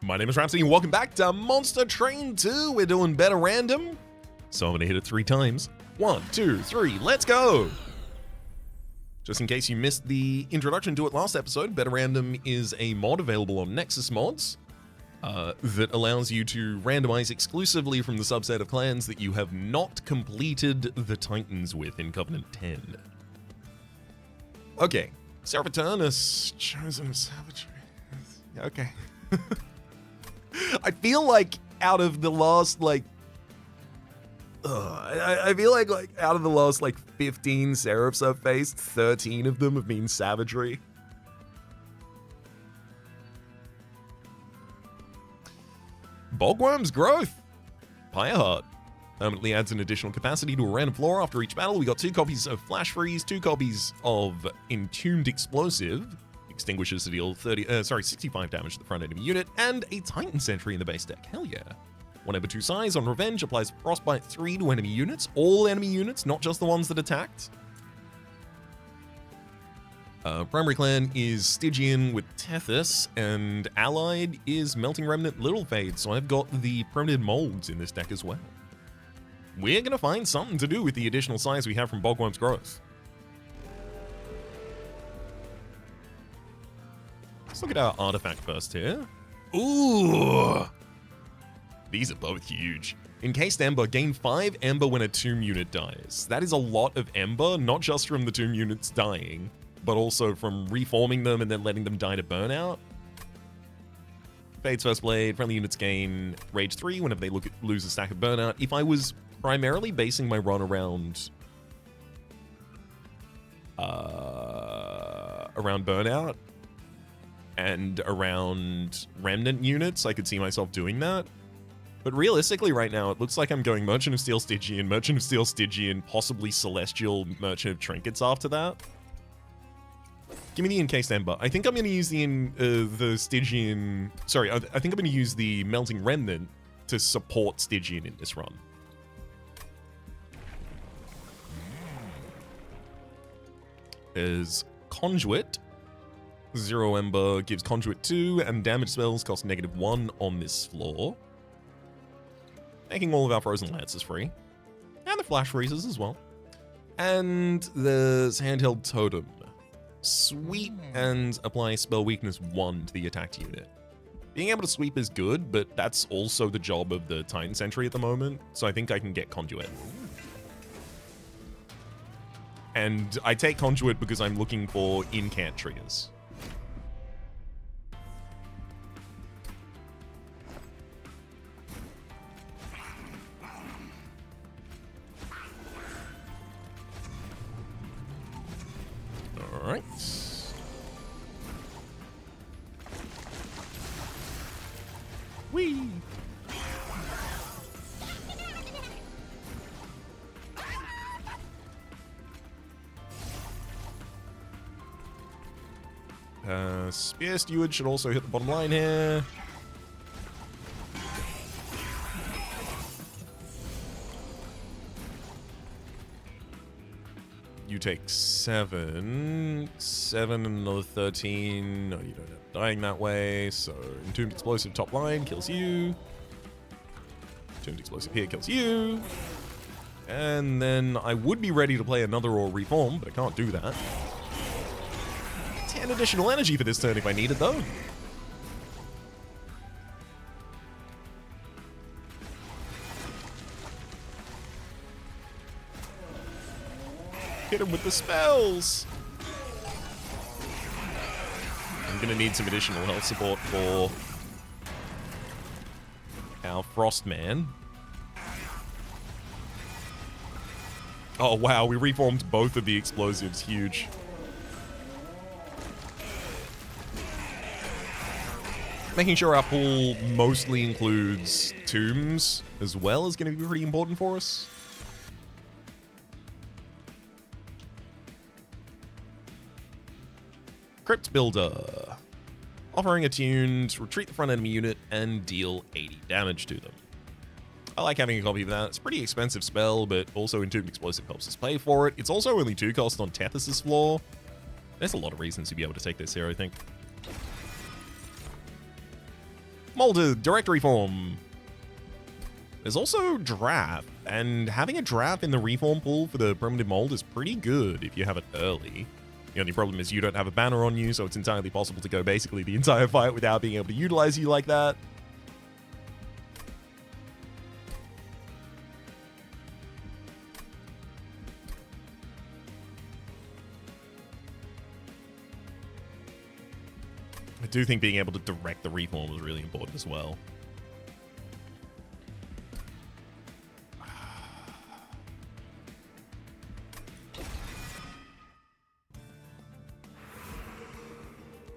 My name is Rhapsody and welcome back to Monster Train 2. We're doing better random. So I'm gonna hit it 3 times. 1, 2, 3, let's go! Just in case you missed the introduction to it last episode, Better Random is a mod available on Nexus Mods that allows you to randomize exclusively from the subset of clans that you have not completed the Titans with in Covenant 10. Okay, Seraphiturnus, chosen of savagery. Okay. I feel like out of the last, I feel like out of the last, 15 Seraphs I've faced, 13 of them have been savagery. Bogworm's Growth. Pyre Heart. Permanently adds an additional capacity to a random floor after each battle. We got 2 copies of Flash Freeze, 2 copies of Entombed Explosive. Extinguishes to deal 65 damage to the front enemy unit, and a Titan Sentry in the base deck. Hell yeah. 1 Ember 2 Size on Revenge applies Frostbite 3 to enemy units. All enemy units, not just the ones that attacked. Primary clan is Stygian with Tethys, and allied is Melting Remnant Littlefade, so I've got the Primitive Molds in this deck as well. We're gonna find something to do with the additional size we have from Bogworm's Growth. Let's look at our artifact first here. Ooh! These are both huge. Encased Ember, gain 5 Ember when a tomb unit dies. That is a lot of Ember, not just from the tomb units dying, but also from reforming them and then letting them die to burnout. Fade's First Blade, friendly units gain Rage 3 whenever they lose a stack of burnout. If I was primarily basing my run around burnout, and around remnant units, I could see myself doing that. But realistically right now, it looks like I'm going Merchant of Steel Stygian, possibly Celestial Merchant of Trinkets after that. Give me the Encased Ember. I think I'm going to use the Stygian... Sorry, I think I'm going to use the Melting Remnant to support Stygian in this run. There's Conduit. 0 Ember gives Conduit 2, and damage spells cost -1 on this floor. Making all of our Frozen Lances free. And the Flash Freezes as well. And there's Handheld Totem. Sweep and apply Spell Weakness 1 to the attacked unit. Being able to sweep is good, but that's also the job of the Titan Sentry at the moment, so I think I can get Conduit. And I take Conduit because I'm looking for incant triggers. Alright. Whee! Spear Steward should also hit the bottom line here. You take 7 and another 13. No, you don't have dying that way. So Entombed Explosive top line kills you. Entombed Explosive here kills you. And then I would be ready to play another or reform, but I can't do that. 10 additional energy for this turn if I need it though. Hit him with the spells. I'm gonna need some additional health support for our Frostman. Oh wow, we reformed both of the explosives. Huge. Making sure our pool mostly includes tombs as well is going to be pretty important for us. Crypt Builder. Offering attuned, retreat the front enemy unit, and deal 80 damage to them. I like having a copy of that. It's a pretty expensive spell, but also Entombed Explosive helps us pay for it. It's also only 2 cost on Tethys' floor. There's a lot of reasons to be able to take this here, I think. Molded, directory form. There's also draft, and having a draft in the reform pool for the primitive mold is pretty good if you have it early. The only problem is you don't have a banner on you, so it's entirely possible to go basically the entire fight without being able to utilize you like that. I do think being able to direct the reform was really important as well.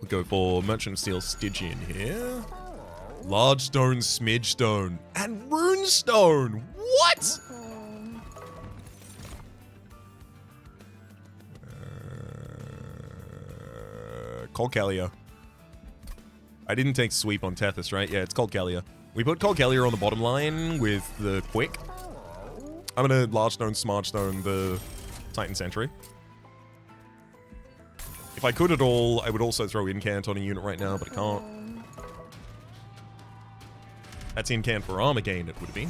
We'll go for Merchant of Steel Stygian here. Large Stone, Smidge Stone, and Rune Stone! What?! Cold Kalia. I didn't take sweep on Tethys, right? Yeah, it's Cold Kalia. We put Cold Kalia on the bottom line with the quick. I'm gonna Large Stone, Smart Stone the Titan Sentry. If I could at all, I would also throw Incant on a unit right now, but I can't. That's Incant for armor gain, it would be.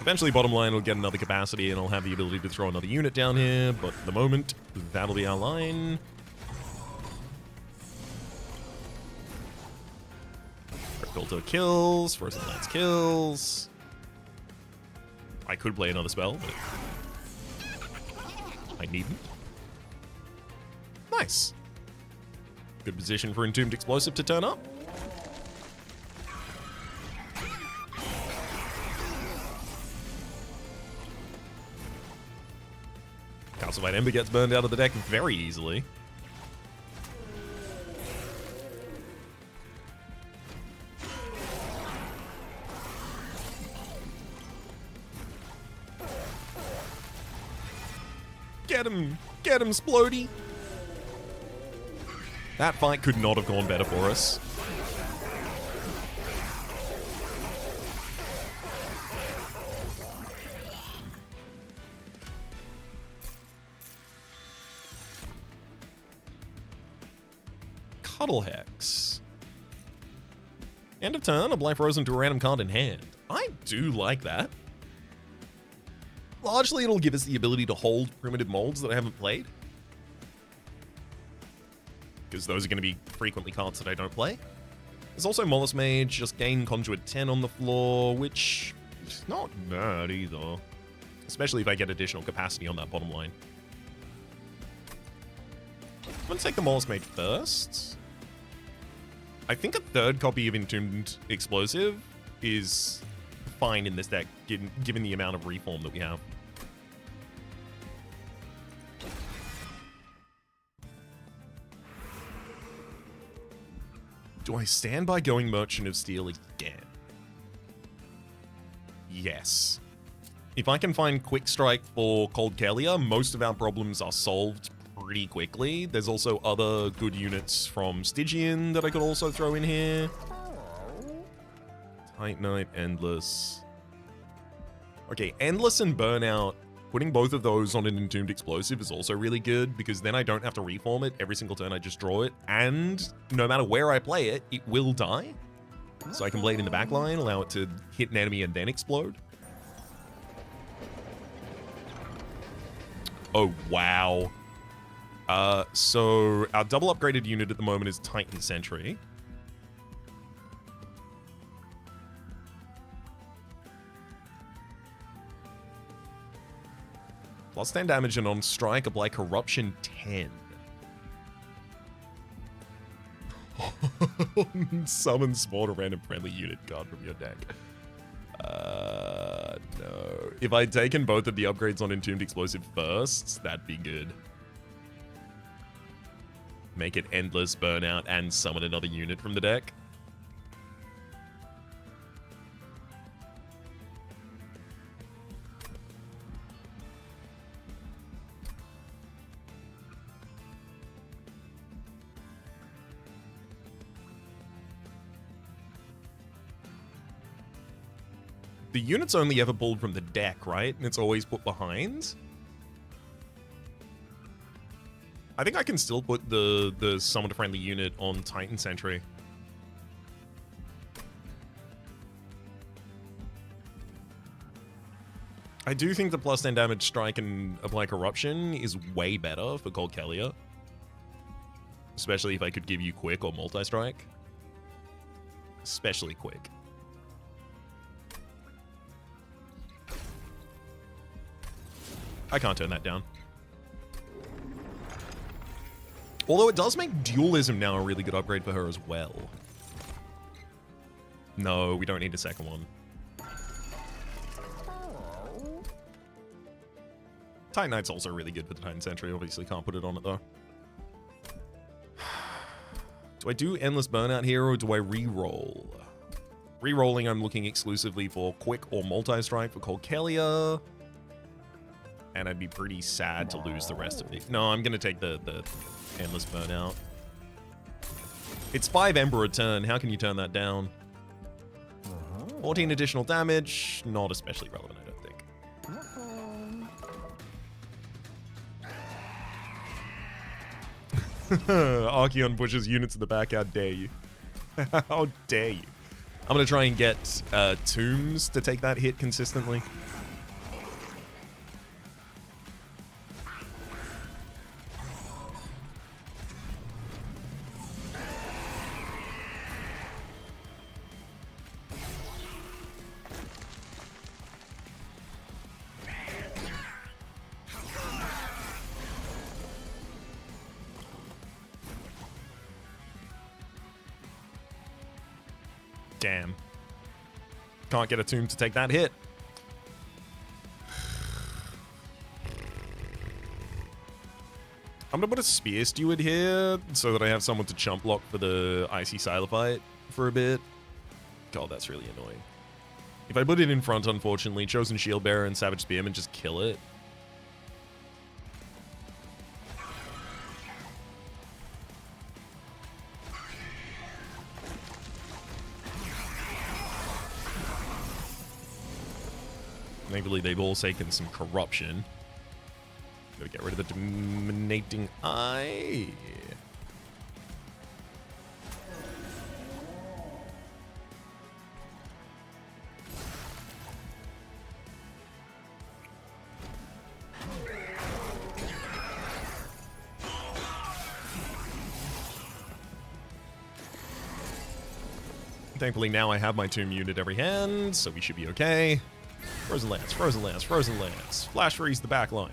Eventually, bottom line will get another capacity, and I'll have the ability to throw another unit down here, but at the moment, that'll be our line. Filter kills, Frozen Lance kills. I could play another spell, but I needn't. Nice. Good position for Entombed Explosive to turn up. Calcified Ember gets burned out of the deck very easily. Get him, Splody! That fight could not have gone better for us. Cuddle Hex. End of turn, apply Frozen to a random card in hand. I do like that. Largely, it'll give us the ability to hold primitive molds that I haven't played. Because those are going to be frequently cards that I don't play. There's also Mollusk Mage, just gain Conduit 10 on the floor, which is not bad either. Especially if I get additional capacity on that bottom line. I'm going to take the Mollusk Mage first. I think a third copy of Entombed Explosive is fine in this deck, given the amount of reform that we have. Do I stand by going Merchant of Steel again? Yes. If I can find Quick Strike for Cold Kalia, most of our problems are solved pretty quickly. There's also other good units from Stygian that I could also throw in here. Titanite, Endless. Okay, Endless and Burnout, putting both of those on an Entombed Explosive is also really good, because then I don't have to reform it every single turn. I just draw it, and no matter where I play it, it will die. So I can play it in the back line, allow it to hit an enemy and then explode. Oh, wow. So our double upgraded unit at the moment is Titan Sentry. Plus 10 damage and on strike, apply Corruption 10. Summon spawn a random friendly unit card from your deck. No. If I'd taken both of the upgrades on Entombed Explosive first, that'd be good. Make it Endless, Burnout, and summon another unit from the deck. The unit's only ever pulled from the deck, right? And it's always put behind? I think I can still put the summoned friendly unit on Titan Sentry. I do think the plus 10 damage strike and apply corruption is way better for Cold Kelia. Especially if I could give you quick or multi-strike. Especially quick. I can't turn that down. Although it does make dualism now a really good upgrade for her as well. No, we don't need a second one. Titan Knight's also really good for the Titan Sentry. Obviously can't put it on it though. Do I do Endless Burnout here or do I re-roll? Re-rolling, I'm looking exclusively for quick or multi-strike for Cold Kelia. And I'd be pretty sad to lose the rest of it. No, I'm going to take the Endless Burnout. It's 5 Ember a turn. How can you turn that down? 14 additional damage. Not especially relevant, I don't think. Archeon pushes units in the back. How dare you? How dare you? I'm going to try and get Tombs to take that hit consistently. Damn. Can't get a tomb to take that hit. I'm gonna put a Spear Steward here so that I have someone to chump block for the Icy Silophyte for a bit. God, that's really annoying. If I put it in front, unfortunately, Chosen Shield Bearer and Savage Spearman just kill it. Thankfully, they've all taken some corruption. Gotta get rid of the Dominating Eye. Thankfully, now I have my Tomb unit every hand, so we should be okay. Frozen Lance, Frozen Lance, Frozen Lance. Flash Freeze the back line.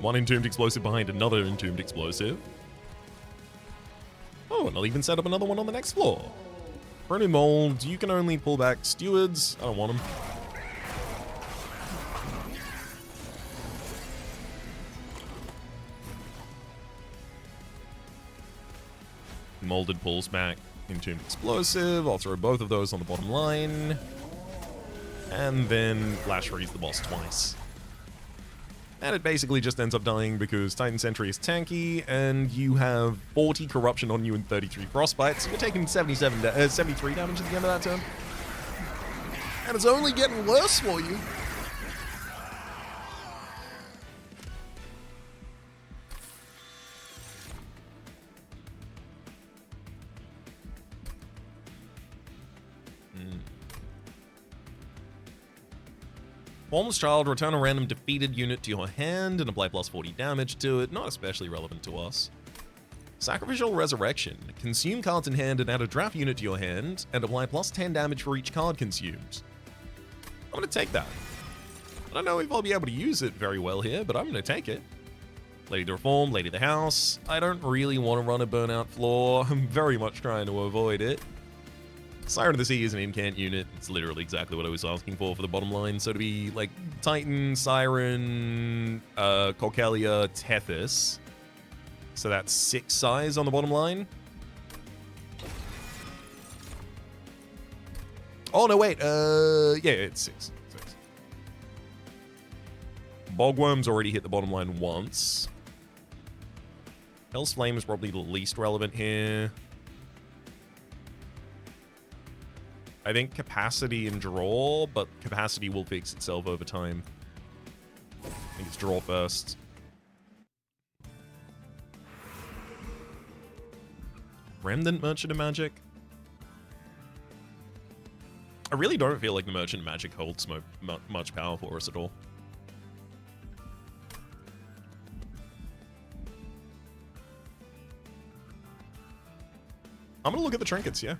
One Entombed Explosive behind another Entombed Explosive. Oh, and I'll even set up another one on the next floor. For any mold, you can only pull back stewards. I don't want them. Molded pulls back Entombed Explosive. I'll throw both of those on the bottom line. And then Flash Freeze the boss twice. And it basically just ends up dying because Titan Sentry is tanky, and you have 40 corruption on you and 33 frostbite, so you're taking 73 damage at the end of that turn. And it's only getting worse for you. Formless Child, return a random defeated unit to your hand and apply plus 40 damage to it. Not especially relevant to us. Sacrificial Resurrection. Consume cards in hand and add a draft unit to your hand and apply plus 10 damage for each card consumed. I'm going to take that. I don't know if I'll be able to use it very well here, but I'm going to take it. Lady to Reform, Lady of the House. I don't really want to run a Burnout floor. I'm very much trying to avoid it. Siren of the Sea is an incant unit. It's literally exactly what I was asking for the bottom line. So to be like Titan, Siren, Cockelia, Tethys. So that's 6 size on the bottom line. Oh, no, wait. Yeah, it's 6. Bogworm's already hit the bottom line once. Hell's Flame is probably the least relevant here. I think Capacity and Draw, but Capacity will fix itself over time. I think it's Draw first. Remnant Merchant of Magic? I really don't feel like the Merchant of Magic holds much power for us at all. I'm gonna look at the trinkets, yeah.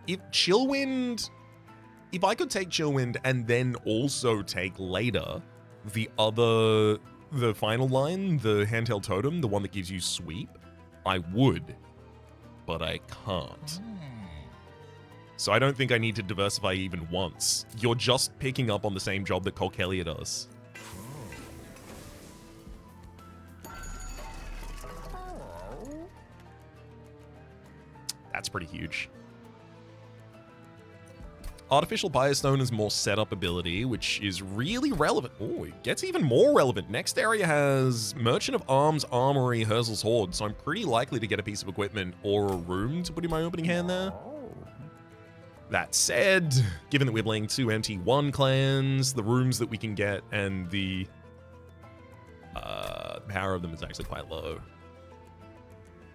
If Chillwind... If I could take Chillwind and then also take later the final line, the Handheld Totem, the one that gives you sweep, I would. But I can't. So I don't think I need to diversify even once. You're just picking up on the same job that Colkelia does. That's pretty huge. Artificial Pyre Stone is more setup ability, which is really relevant. Oh, it gets even more relevant. Next area has Merchant of Arms, Armory, Herzl's Horde, so I'm pretty likely to get a piece of equipment or a room to put in my opening hand there. That said, given that we're playing 2 MT1 clans, the rooms that we can get and the power of them is actually quite low.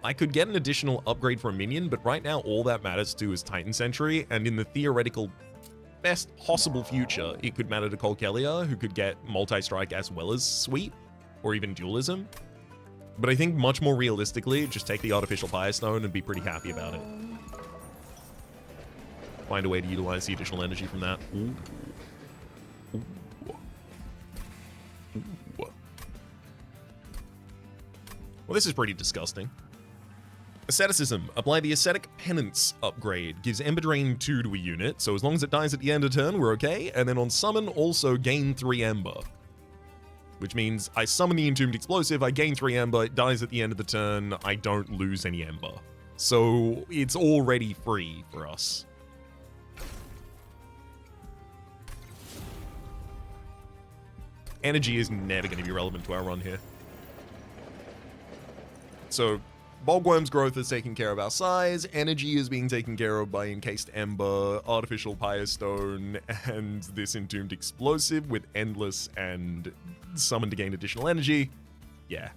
I could get an additional upgrade for a minion, but right now all that matters to is Titan Sentry, and in the theoretical best possible future, it could matter to Colkelia, who could get multi-strike as well as sweep, or even dualism. But I think much more realistically, just take the Artificial Pyre Stone and be pretty happy about it. Find a way to utilize the additional energy from that. Ooh. Ooh. Ooh. Well, this is pretty disgusting. Asceticism. Apply the Ascetic Penance upgrade. Gives Ember Drain 2 to a unit, so as long as it dies at the end of turn, we're okay. And then on summon, also gain 3 Ember. Which means I summon the Entombed Explosive, I gain 3 Ember, it dies at the end of the turn, I don't lose any Ember. So it's already free for us. Energy is never going to be relevant to our run here. So Bogworm's growth is taking care of our size, energy is being taken care of by Encased Ember, Artificial Pyre Stone, and this Entombed Explosive with Endless and Summon to gain additional energy. Yeah.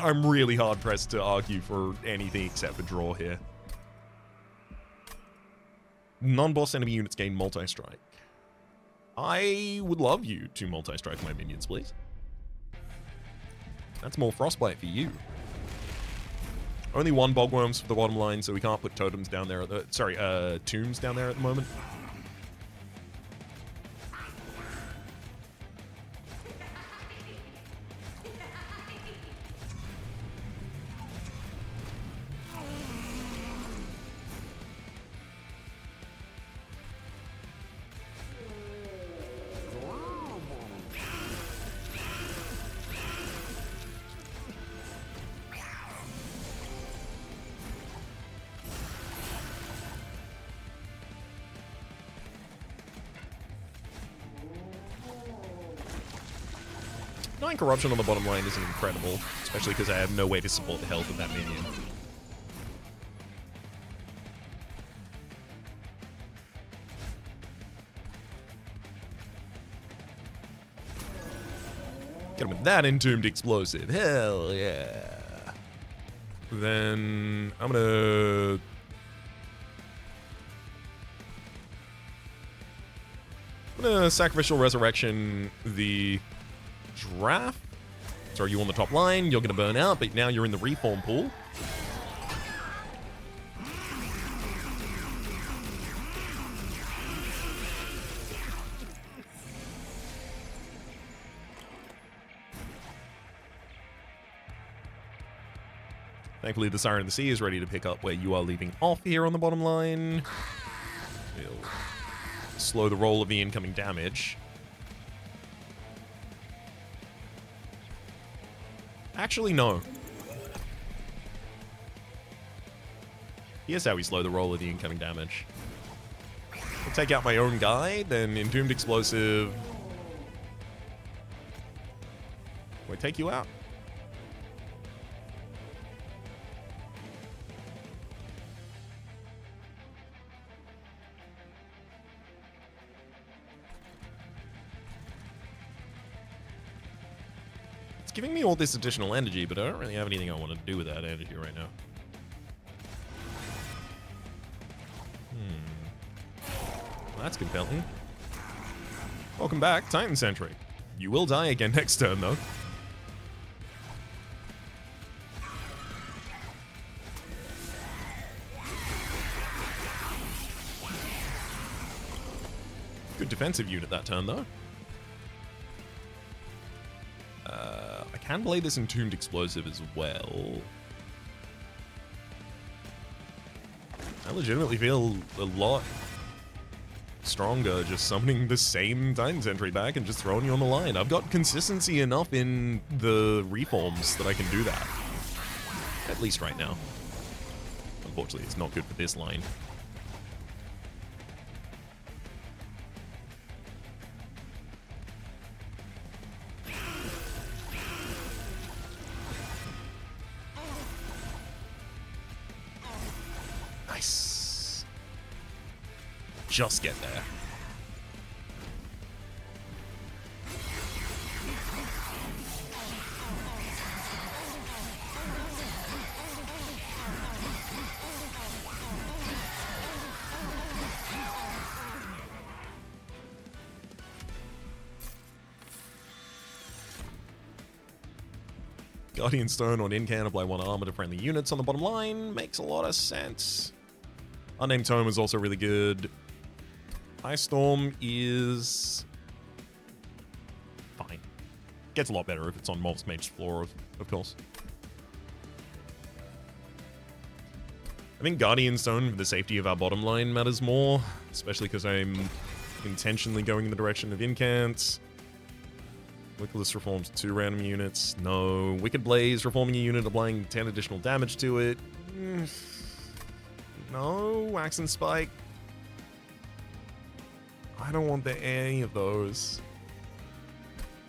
I'm really hard pressed to argue for anything except for draw here. Non-boss enemy units gain multi-strike. I would love you to multi-strike my minions, please. That's more Frostbite for you. Only 1 Bogworms for the bottom line, so we can't put totems down there at the... tombs down there at the moment. Corruption on the bottom line isn't incredible, especially because I have no way to support the health of that minion. Get him with that Entombed Explosive. Hell yeah. Then I'm gonna Sacrificial Resurrection the draft. So are you on the top line? You're going to burn out, but now you're in the reform pool. Thankfully, the Siren of the Sea is ready to pick up where you are leaving off here on the bottom line. We'll slow the roll of the incoming damage. Actually, no. Here's how we slow the roll of the incoming damage. I'll take out my own guy, then Entombed Explosive. Will I take you out? It's giving me all this additional energy, but I don't really have anything I want to do with that energy right now. That's compelling. Welcome back, Titan Sentry. You will die again next turn, though. Good defensive unit that turn, though. I can play this Entombed Explosive as well. I legitimately feel a lot stronger just summoning the same Titan Sentry back and just throwing you on the line. I've got consistency enough in the reforms that I can do that. At least right now. Unfortunately, it's not good for this line. Nice. Just get there. Guardian Stone on incant, apply 1 armor to friendly units on the bottom line. Makes a lot of sense. Unnamed Tome is also really good. Ice Storm is fine. Gets a lot better if it's on Moth's Mage's floor, of course. I think Guardian Stone for the safety of our bottom line matters more, especially because I'm intentionally going in the direction of incants. Wickless reforms 2 random units. No. Wicked Blaze reforming a unit, applying 10 additional damage to it. No. Wax and Spike. I don't want any of those.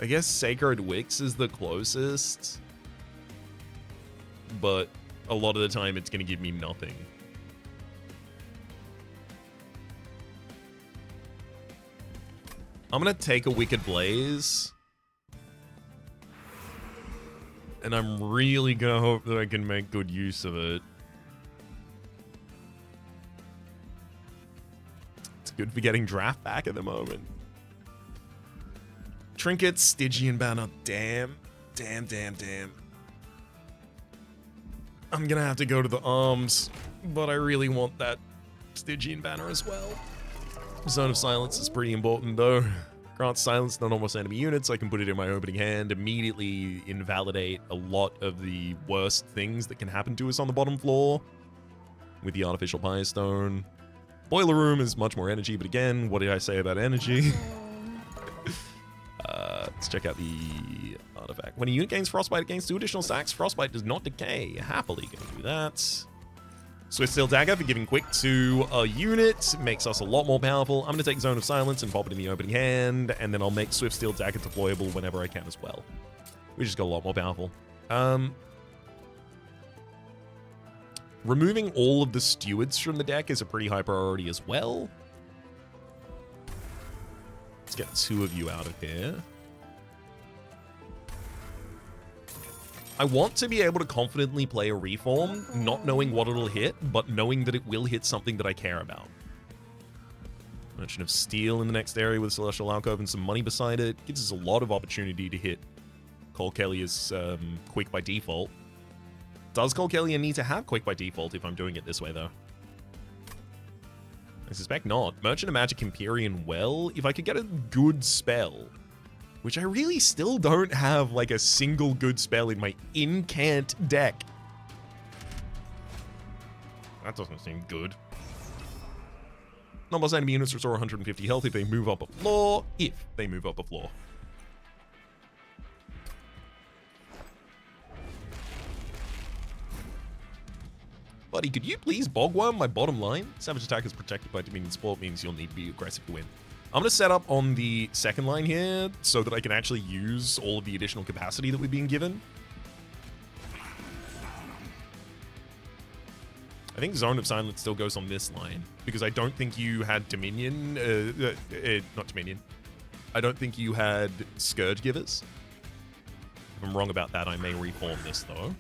I guess Sacred Wicks is the closest. But a lot of the time it's going to give me nothing. I'm going to take a Wicked Blaze. And I'm really going to hope that I can make good use of it. It's good for getting draft back at the moment. Trinkets, Stygian Banner. Damn. Damn. I'm going to have to go to the arms. But I really want that Stygian Banner as well. Zone of Silence is pretty important though. Grants silence on almost enemy units. I can put it in my opening hand, immediately invalidate a lot of the worst things that can happen to us on the bottom floor with the Artificial Pyre Stone. Boiler Room is much more energy, but again, what did I say about energy? Let's check out the artifact. When a unit gains Frostbite, it gains 2 additional stacks. Frostbite does not decay. Happily gonna do that. Swift Steel Dagger for giving quick to a unit makes us a lot more powerful. I'm going to take Zone of Silence and pop it in the opening hand, and then I'll make Swift Steel Dagger deployable whenever I can as well. We just got a lot more powerful. Removing all of the stewards from the deck is a pretty high priority as well. Let's get 2 of you out of here. I want to be able to confidently play a reform, not knowing what it'll hit, but knowing that it will hit something that I care about. Merchant of Steel in the next area with Celestial Alcove and some money beside it. Gives us a lot of opportunity to hit Cole Kellier's Quick by default. Does Cole Kellier need to have Quick by default if I'm doing it this way, though? I suspect not. Merchant of Magic Empyrean, well, if I could get a good spell, which I really still don't have, like, a single good spell in my incant deck. That doesn't seem good. Non-boss enemy units restore 150 health if they move up a floor. If they move up a floor. Buddy, could you please bogworm my bottom line? Savage attack is protected by Dominion Sport, means you'll need to be aggressive to win. I'm going to set up on the second line here so that I can actually use all of the additional capacity that we've been given. I think Zone of Silence still goes on this line because I don't think you had Dominion, not Dominion. I don't think you had Scourge Givers. If I'm wrong about that, I may reform this though.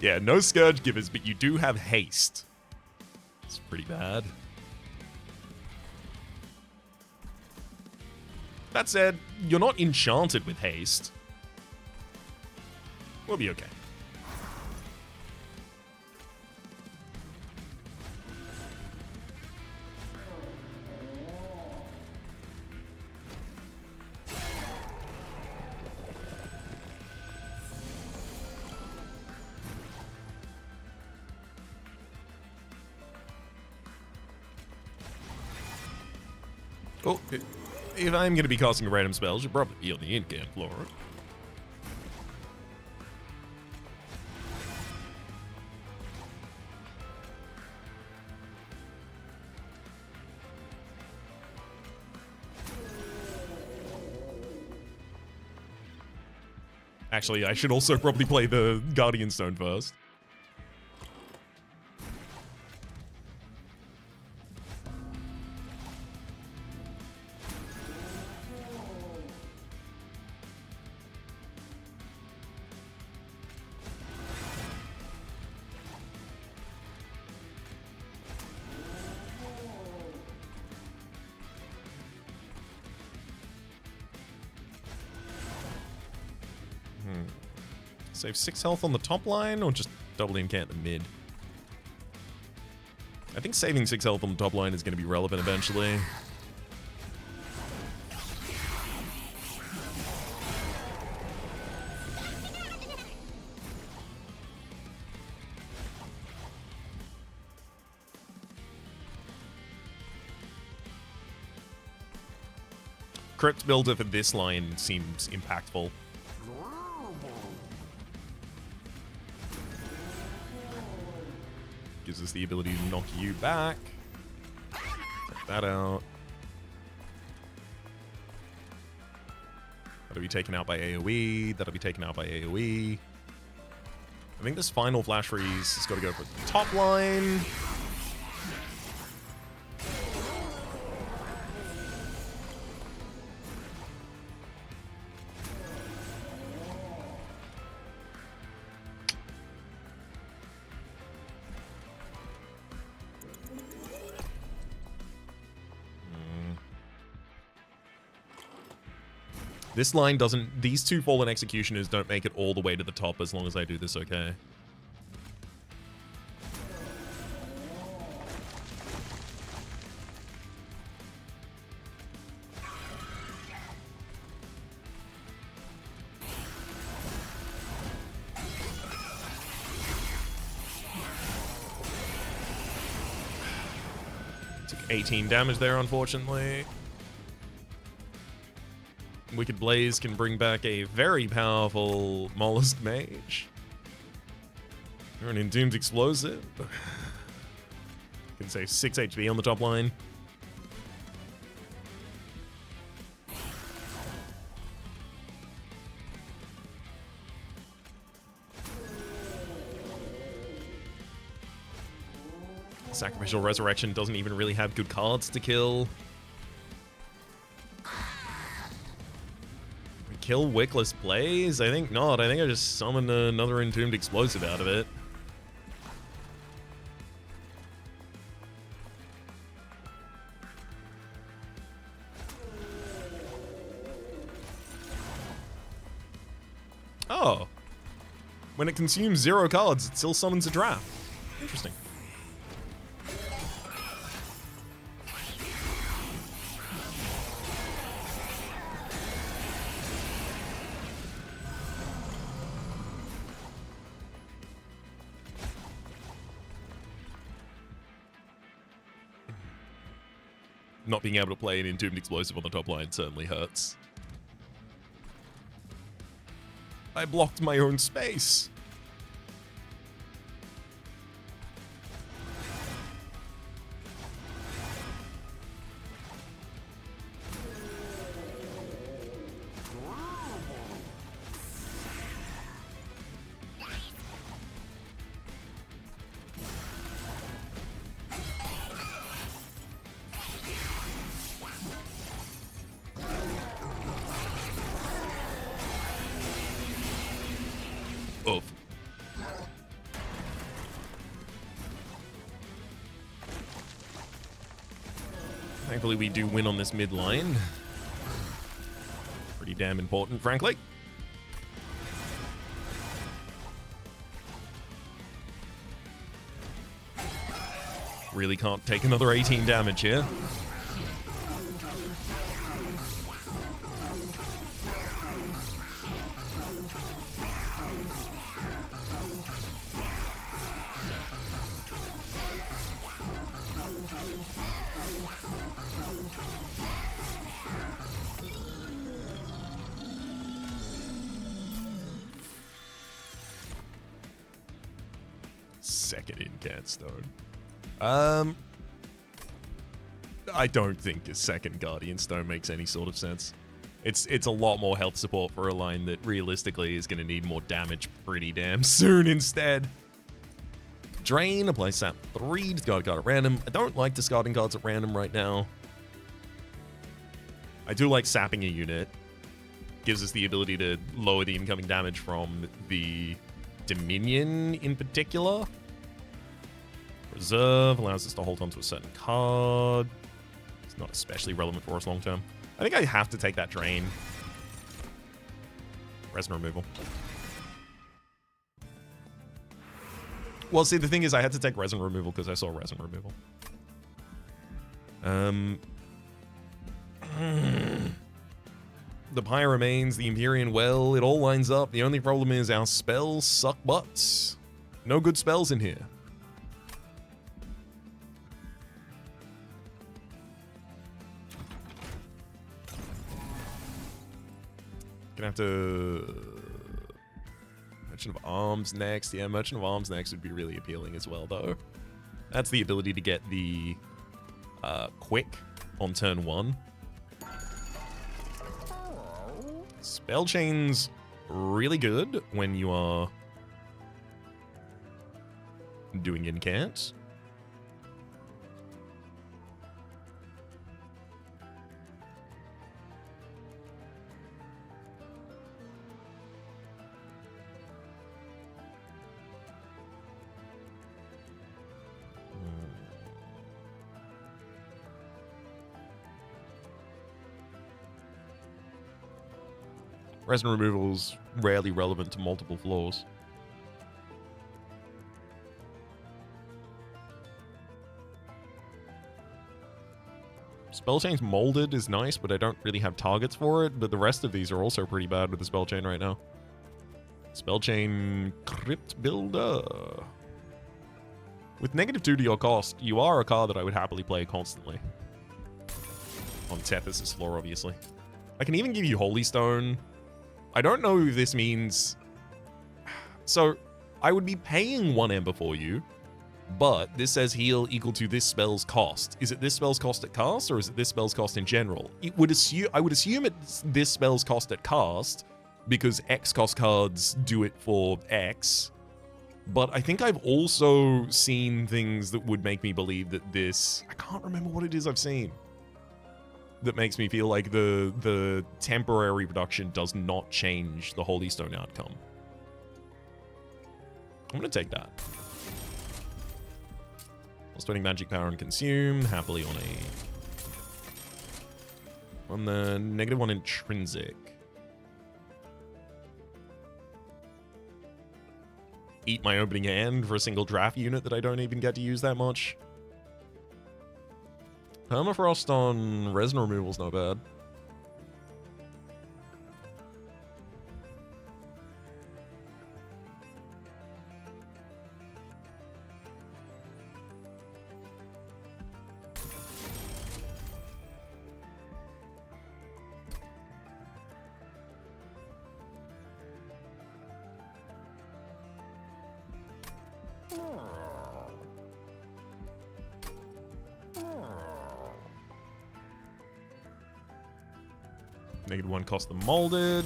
Yeah, no Scourge Givers, but you do have Haste. It's pretty bad. That said, you're not enchanted with Haste. We'll be okay. Oh, if I'm going to be casting a random spell, it should probably be on the in-game floor. Actually, I should also probably play the Guardian Stone first. Save 6 health on the top line, or just double incant the mid? I think saving 6 health on the top line is going to be relevant eventually. Crypt builder for this line seems impactful. Gives us the ability to knock you back. Take that out. That'll be taken out by AoE. That'll be taken out by AoE. I think this final flash freeze has got to go for the top line. This line doesn't... These two Fallen Executioners don't make it all the way to the top as long as I do this okay. Took 18 damage there, unfortunately. Wicked Blaze can bring back a very powerful Mollusk Mage. Or an Entombed Explosive. Can save 6 HP on the top line. Sacrificial Resurrection doesn't even really have good cards to kill. Kill Wickless Blaze? I think not. I think I just summoned another Entombed Explosive out of it. Oh. When it consumes 0 cards, it still summons a draft. Interesting. Not being able to play an Entombed Explosive on the top line certainly hurts. I blocked my own space. Oof. Thankfully, we do win on this mid line. Pretty damn important, frankly. Really can't take another 18 damage here. Second incant stone. I don't think a second Guardian Stone makes any sort of sense. It's a lot more health support for a line that realistically is going to need more damage pretty damn soon instead. Drain, apply sap 3, discard card at random. I don't like discarding cards at random right now. I do like sapping a unit. Gives us the ability to lower the incoming damage from the Dominion in particular. Reserve allows us to hold on to a certain card. It's not especially relevant for us long term. I think I have to take that drain. Resin removal. Well, see, the thing is I had to take resin removal because I saw resin removal. The Pyre remains, the Empyrean Well, it all lines up. The only problem is our spells suck butts. No good spells in here. Gonna have to... Merchant of Arms next. Yeah, Merchant of Arms next would be really appealing as well, though. That's the ability to get the quick on turn 1. Spell Chain's really good when you are doing incant. Resin removal's rarely relevant to multiple floors. Spell Chain's Molded is nice, but I don't really have targets for it, but the rest of these are also pretty bad with the Spell Chain right now. Spell Chain Crypt Builder. With -2 to your cost, you are a card that I would happily play constantly. On Tethys' floor, obviously. I can even give you Holy Stone. I don't know if this means... So, I would be paying 1 Ember for you, but this says heal equal to this spell's cost. Is it this spell's cost at cast, or is it this spell's cost in general? I would assume it's this spell's cost at cast, because X cost cards do it for X. But I think I've also seen things that would make me believe that this... I can't remember what it is I've seen. That makes me feel like the temporary reduction does not change the Holy Stone outcome. I'm going to take that. Stoning Magic Power and Consume, happily on the -1 intrinsic. Eat my opening hand for a single draft unit that I don't even get to use that much. Permafrost on resin removal's not bad. -1 cost the molded.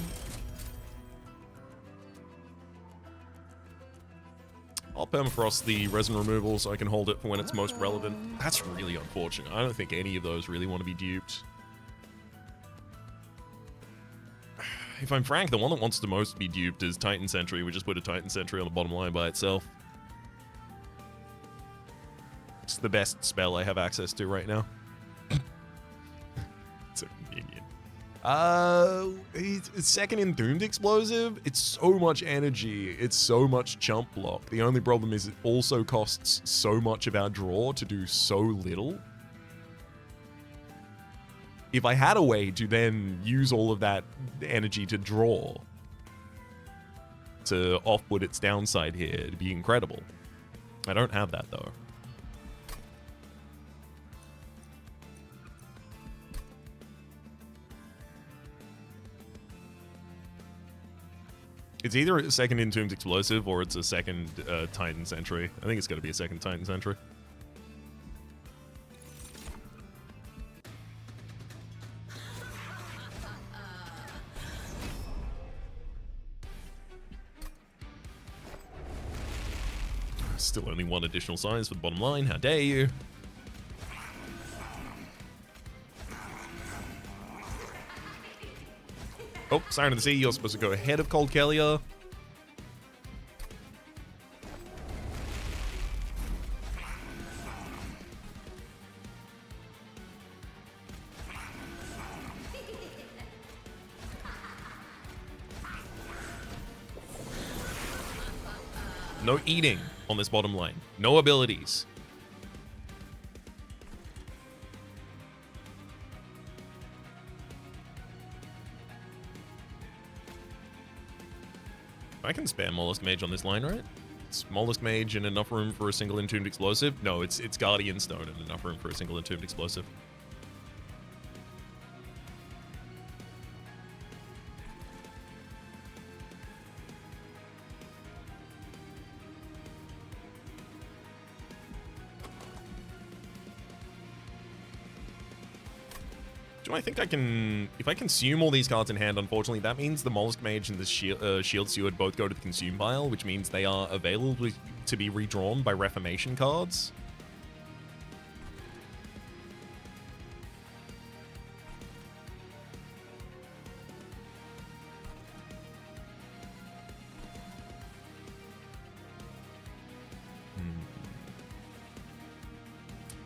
I'll permafrost the resin removal so I can hold it for when it's most relevant. That's really unfortunate. I don't think any of those really want to be duped. If I'm frank, the one that wants to most be duped is Titan Sentry. We just put a Titan Sentry on the bottom line by itself. It's the best spell I have access to right now. It's a minion. It's second Entombed Explosive. It's so much energy. It's so much chump block. The only problem is it also costs so much of our draw to do so little. If I had a way to then use all of that energy to draw, to off-put its downside here, it'd be incredible. I don't have that, though. It's either a second Entombed Explosive or it's a second Titan Sentry. I think it's going to be a second Titan Sentry. Still only one additional size for the bottom line. How dare you? Oh, Siren of the Sea, you're supposed to go ahead of Cold Kellier. No eating on this bottom line. No abilities. I can spam Mollusk Mage on this line, right? It's Mollusk Mage and enough room for a single Entombed Explosive? No, it's Guardian Stone and enough room for a single Entombed Explosive. Do I think I can... If I consume all these cards in hand, unfortunately, that means the Mollusk Mage and the Shield Steward both go to the consume pile, which means they are available to be redrawn by Reformation cards.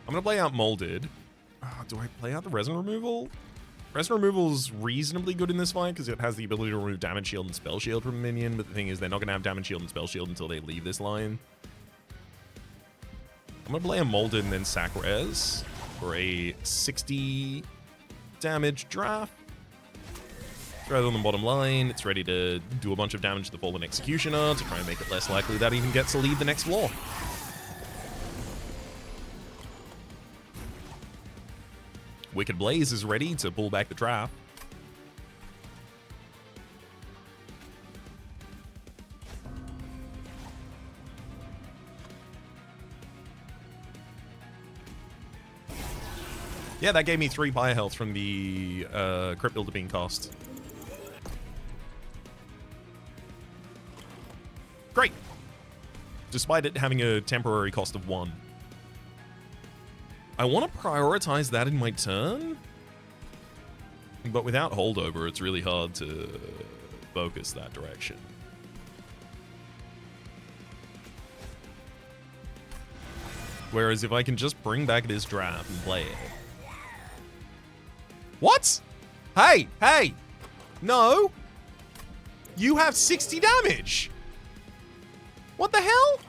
I'm going to play out Molded. Do I play out the Resin Removal? Resin Removal is reasonably good in this fight because it has the ability to remove Damage Shield and Spell Shield from a minion, but the thing is they're not going to have Damage Shield and Spell Shield until they leave this line. I'm going to play a Molded and then sack Res for a 60 damage draft. Throw it on the bottom line. It's ready to do a bunch of damage to the Fallen Executioner to try and make it less likely that it even gets to leave the next floor. Wicked Blaze is ready to pull back the trap. Yeah, that gave me 3 Pyre health from the Crypt builder being cast. Great! Despite it having a temporary cost of 1. I want to prioritize that in my turn, but without holdover, it's really hard to focus that direction. Whereas if I can just bring back this draft and play it. What? Hey, hey! No! You have 60 damage! What the hell?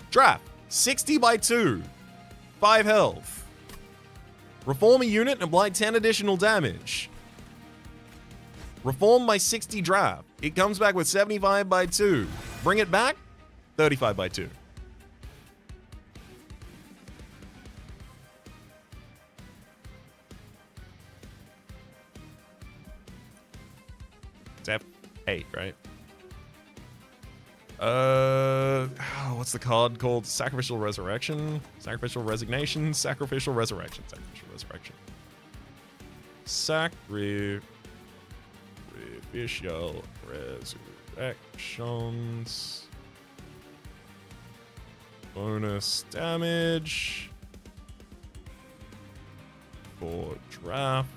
Draft, 60 by 2, 5 health. Reform a unit and apply 10 additional damage. Reform my 60 draft. It comes back with 75 by 2. Bring it back, 35 by 2. It's F8, right? What's the card called? Sacrificial Resurrection? Sacrificial Resignation? Sacrificial Resurrection. Sacrificial Resurrection. Sacrificial Resurrections. Bonus damage. For draft.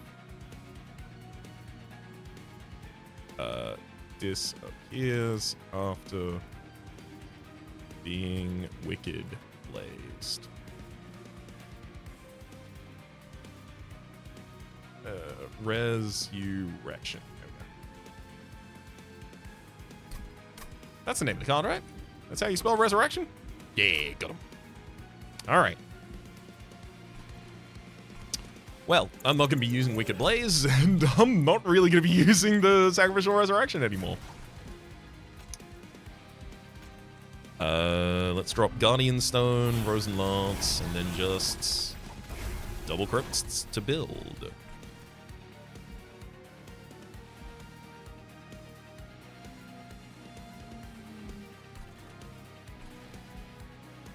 Disappears after being wicked blazed. Resurrection. Okay. That's the name of the card, right? That's how you spell resurrection? Yeah, got him. All right. Well, I'm not going to be using Wicked Blaze, and I'm not really going to be using the Sacrificial Resurrection anymore. Let's drop Guardian Stone, Frozen Lance, and then just double Crypts to build.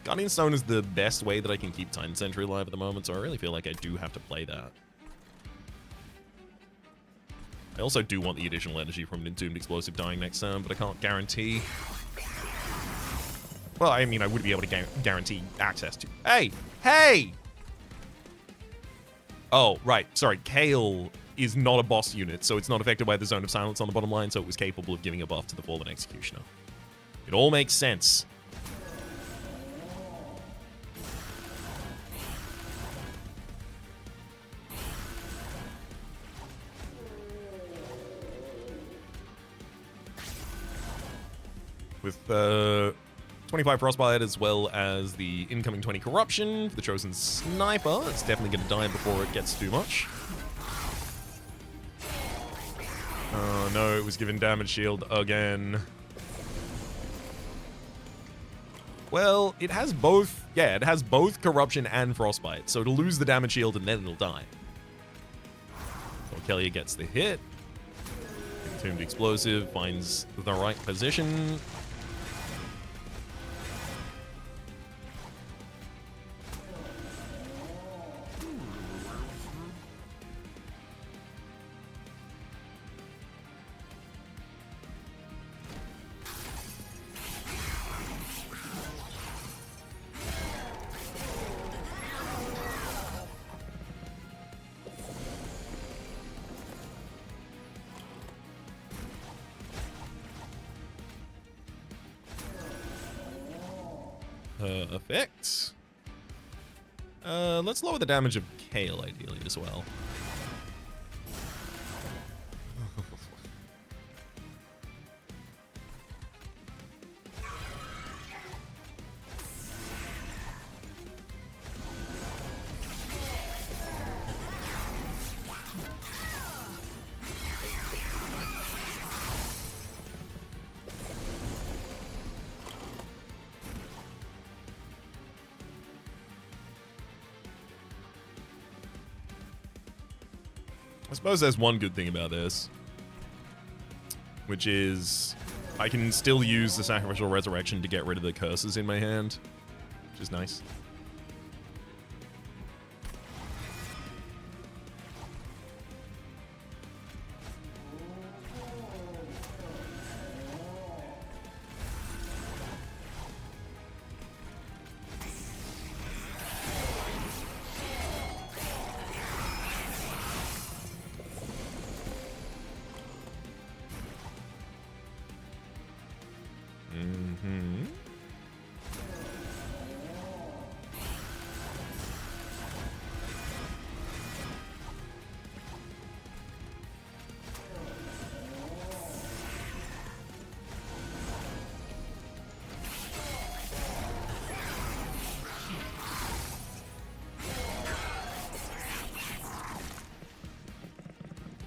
Guardian Stone is the best way that I can keep Time Sentry alive at the moment, so I really feel like I do have to play that. I also do want the additional energy from an Entombed Explosive dying next turn, but I can't guarantee. Well, I mean, I would be able to guarantee access to. Hey! Hey! Oh, right. Sorry. Kale is not a boss unit, so it's not affected by the Zone of Silence on the bottom line, so it was capable of giving a buff to the Fallen Executioner. It all makes sense. With 25 Frostbite as well as the incoming 20 Corruption, the Chosen Sniper, it's definitely going to die before it gets too much. Oh no, it was given damage shield again. Well, it has both, yeah, it has both Corruption and Frostbite, so it'll lose the damage shield and then it'll die. So Kelly gets the hit. Entombed Explosive finds the right position. Effects. Let's lower the damage of Kale, ideally, as well. I suppose there's one good thing about this, which is I can still use the Sacrificial Resurrection to get rid of the curses in my hand, which is nice.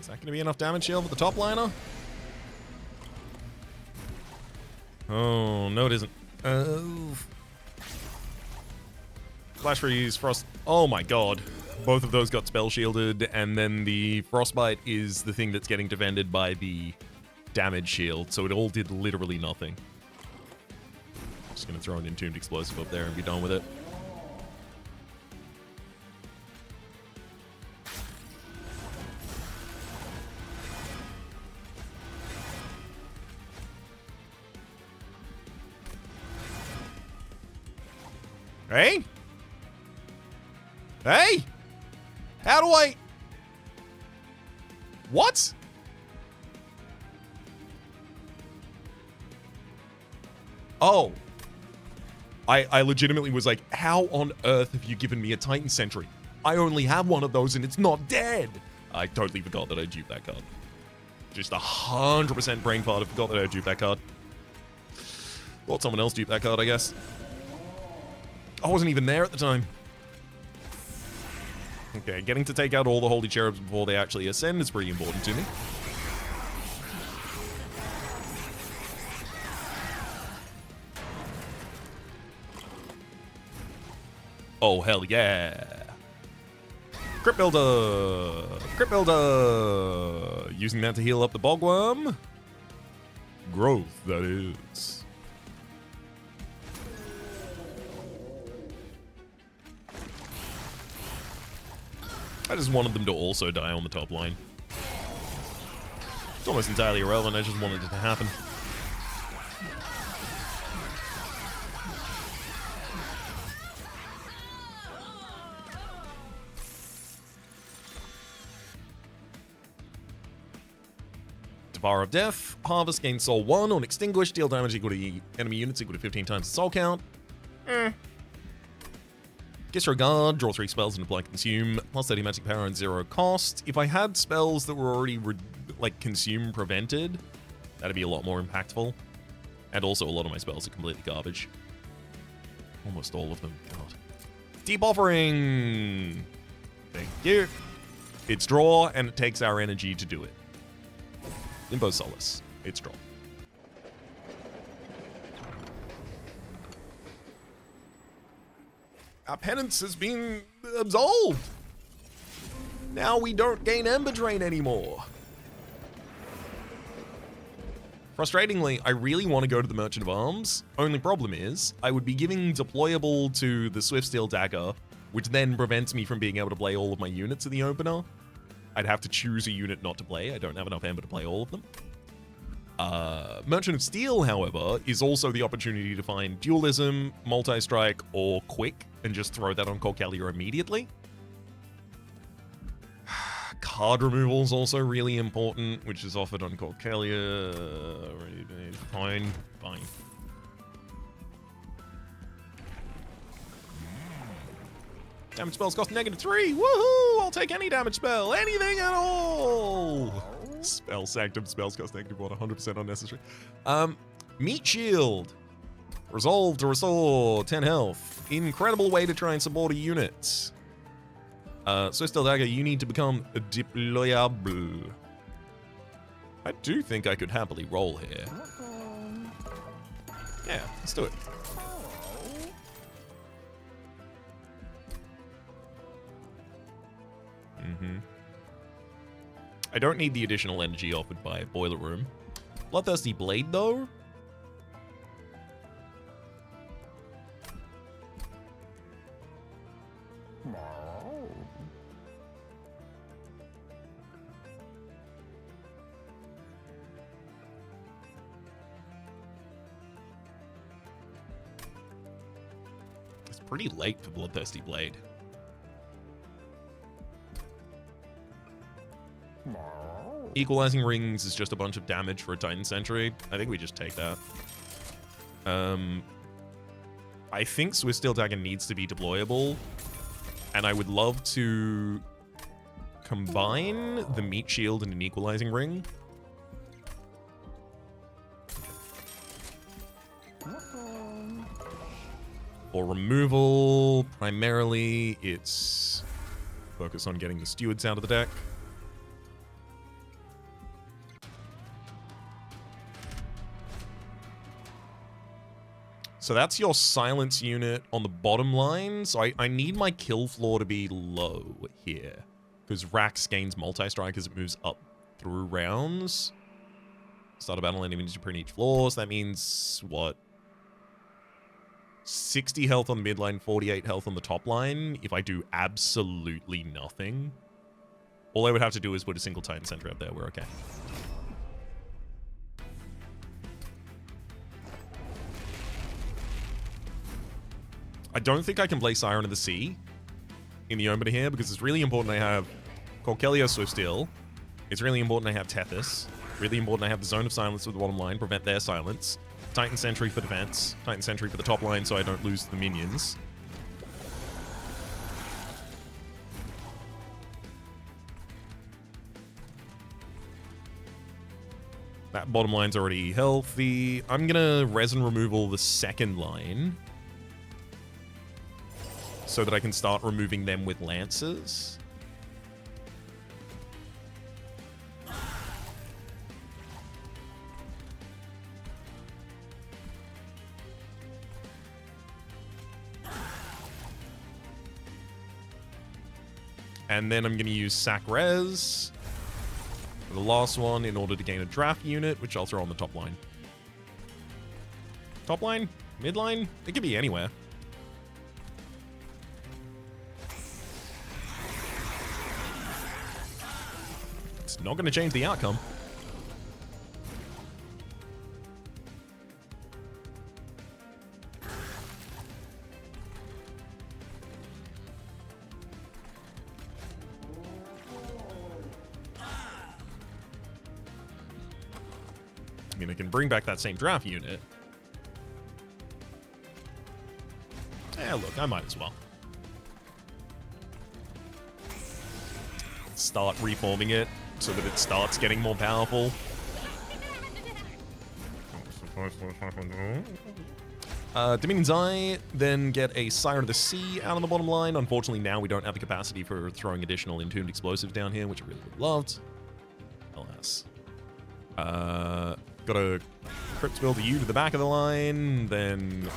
Is that going to be enough damage shield with the top liner? Oh, no it isn't. Oh. Flash Freeze, Frost. Oh my god. Both of those got spell shielded, and then the Frostbite is the thing that's getting defended by the damage shield, so it all did literally nothing. Just going to throw an Entombed Explosive up there and be done with it. Hey? Hey? How do I... What? Oh. I legitimately was like, how on earth have you given me a Titan Sentry? I only have one of those and it's not dead. I totally forgot that I duped that card. Just 100% brain fart. I forgot that I duped that card. Thought someone else duped that card, I guess. I wasn't even there at the time. Okay, getting to take out all the Holy Cherubs before they actually ascend is pretty important to me. Oh, hell yeah. Crypt Builder! Crypt Builder! Using that to heal up the Bogworm. Growth, that is. I just wanted them to also die on the top line. It's almost entirely irrelevant, I just wanted it to happen. Bar of Death. Harvest, gain soul 1 on extinguish. Deal damage equal to enemy units equal to 15 times the soul count. Disregard. Draw 3 spells and apply consume. Plus 30 magic power and 0 cost. If I had spells that were already like consume prevented, that'd be a lot more impactful. And also a lot of my spells are completely garbage. Almost all of them. God. Deep Offering. Thank you. It's draw and it takes our energy to do it. Limbo Solace. It's draw. Our penance has been absolved. Now we don't gain Ember Drain anymore. Frustratingly, I really want to go to the Merchant of Arms. Only problem is, I would be giving deployable to the Swift Steel Dagger, which then prevents me from being able to play all of my units in the opener. I'd have to choose a unit not to play. I don't have enough Ember to play all of them. Merchant of Steel, however, is also the opportunity to find Dualism, Multi-Strike, or Quick, and just throw that on Corkelia immediately. Card removal is also really important, which is offered on Corkelia. Fine, fine. Damage spells cost -3. Woohoo! I'll take any damage spell. Anything at all. Spell Sanctum spells cost -1. 100% unnecessary. Meat Shield. Resolve to restore 10 health. Incredible way to try and support a unit. So Steel Dagger, you need to become deployable. I do think I could happily roll here. Yeah, let's do it. I don't need the additional energy offered by Boiler Room. Bloodthirsty Blade, though? It's pretty late for Bloodthirsty Blade. Equalizing Rings is just a bunch of damage for a Titan Sentry. I think we just take that. I think Swiss Steel Dagger needs to be deployable. And I would love to combine the Meat Shield and an Equalizing Ring. For removal, primarily, it's focus on getting the Stewards out of the deck. So that's your silence unit on the bottom line. So I need my kill floor to be low here. Because Rax gains multi-strike as it moves up through rounds. Start a battle, enemy to print each floor. So that means, what? 60 health on the mid line, 48 health on the top line. If I do absolutely nothing, all I would have to do is put a single Titan Sentry up there. We're okay. I don't think I can play Siren of the Sea in the opener here because it's really important I have Corkelia Swiftsteel. It's really important I have Tethys. Really important I have the Zone of Silence with the bottom line, prevent their silence. Titan Sentry for defense. Titan Sentry for the top line so I don't lose the minions. That bottom line's already healthy. I'm gonna resin removal the second line so that I can start removing them with lances. And then I'm going to use Sac Res for the last one in order to gain a draft unit, which I'll throw on the top line. Top line? Mid line? It could be anywhere. It's not going to change the outcome. I mean, I can bring back that same draft unit. Yeah, look, I might as well. Start reforming it so that it starts getting more powerful. Dominion's Eye, then get a Siren of the Sea out on the bottom line. Unfortunately, now we don't have the capacity for throwing additional Entombed Explosives down here, which I really would have loved. Alas. Got a Crypt build you to the back of the line, then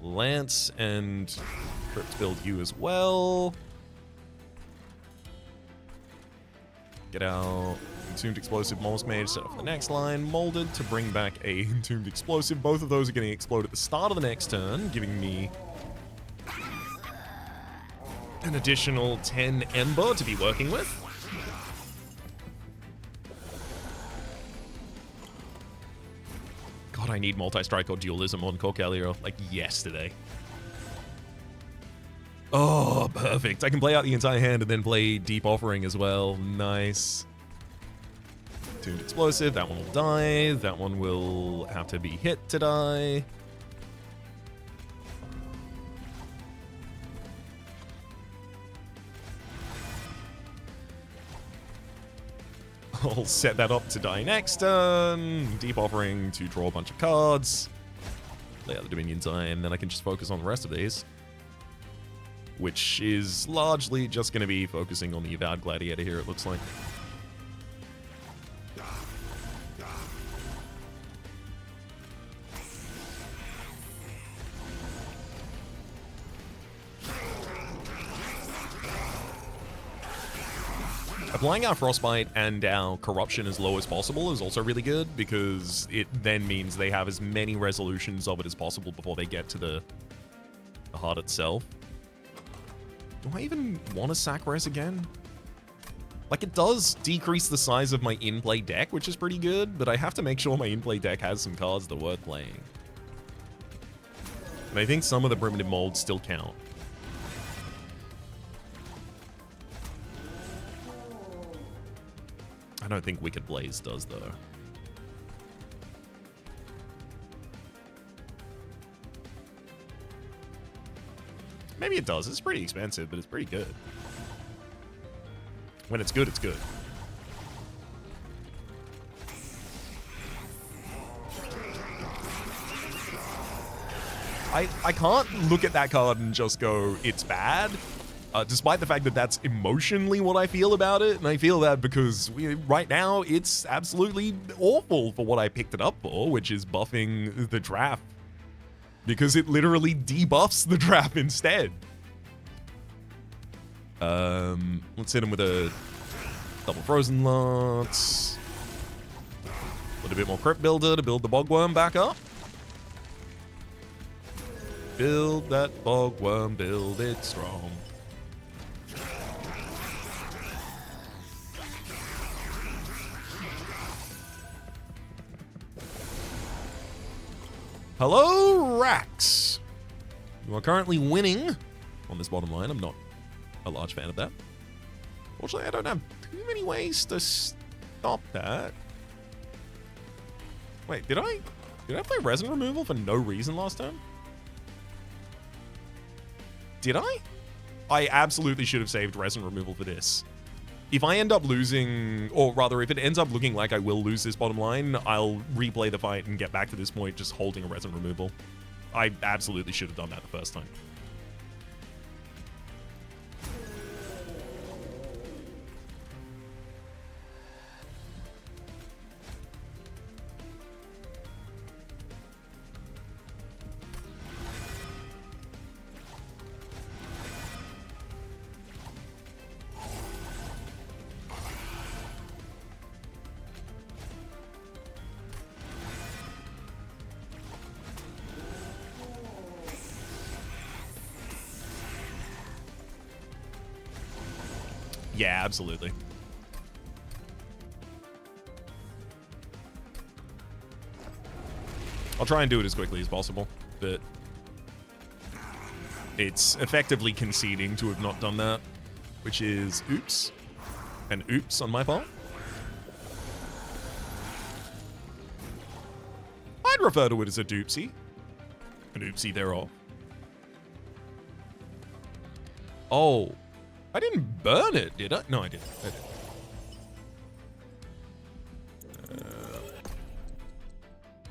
Lance and Crypt build you as well. Get out Entombed Explosive, Mollusk Mage, set off the next line. Molded to bring back a Entombed Explosive. Both of those are getting explode at the start of the next turn, giving me an additional 10 Ember to be working with. God, I need multi-strike or dualism on Corkelia like yesterday. Oh, perfect. I can play out the entire hand and then play Deep Offering as well. Nice. Tuned Explosive. That one will die. That one will have to be hit to die. I'll set that up to die next turn. Deep Offering to draw a bunch of cards. Play out the Dominion's Eye, and then I can just focus on the rest of these. Which is largely just going to be focusing on the Avowed Gladiator here, it looks like. Applying our Frostbite and our Corruption as low as possible is also really good, because it then means they have as many resolutions of it as possible before they get to the heart itself. Do I even want to sack res again? Like, it does decrease the size of my in-play deck, which is pretty good, but I have to make sure my in-play deck has some cards that are worth playing. And I think some of the primitive molds still count. I don't think Wicked Blaze does, though. Maybe it does. It's pretty expensive, but it's pretty good. When it's good, it's good. I can't look at that card and just go, it's bad. Despite the fact that that's emotionally what I feel about it. And I feel that because right now it's absolutely awful for what I picked it up for, which is buffing the draft. Because it literally debuffs the draft instead. Let's hit him with a double Frozen Lance. A little bit more Crypt Builder to build the Bogworm back up. Build that bogworm, build it strong. Hello, Rax. You are currently winning on this bottom line. I'm not a large fan of that. Fortunately, I don't have too many ways to stop that. Wait, did I play resin removal for no reason last time? Did I? I absolutely should have saved resin removal for this. If I end up losing, or rather, if it ends up looking like I will lose this bottom line, I'll replay the fight and get back to this point just holding a resin removal. I absolutely should have done that the first time. Yeah, absolutely. I'll try and do it as quickly as possible, but it's effectively conceding to have not done that, which is oops. And oops on my part. I'd refer to it as a doopsie. An oopsie thereof. Oh. I didn't burn it, did I? No, I didn't.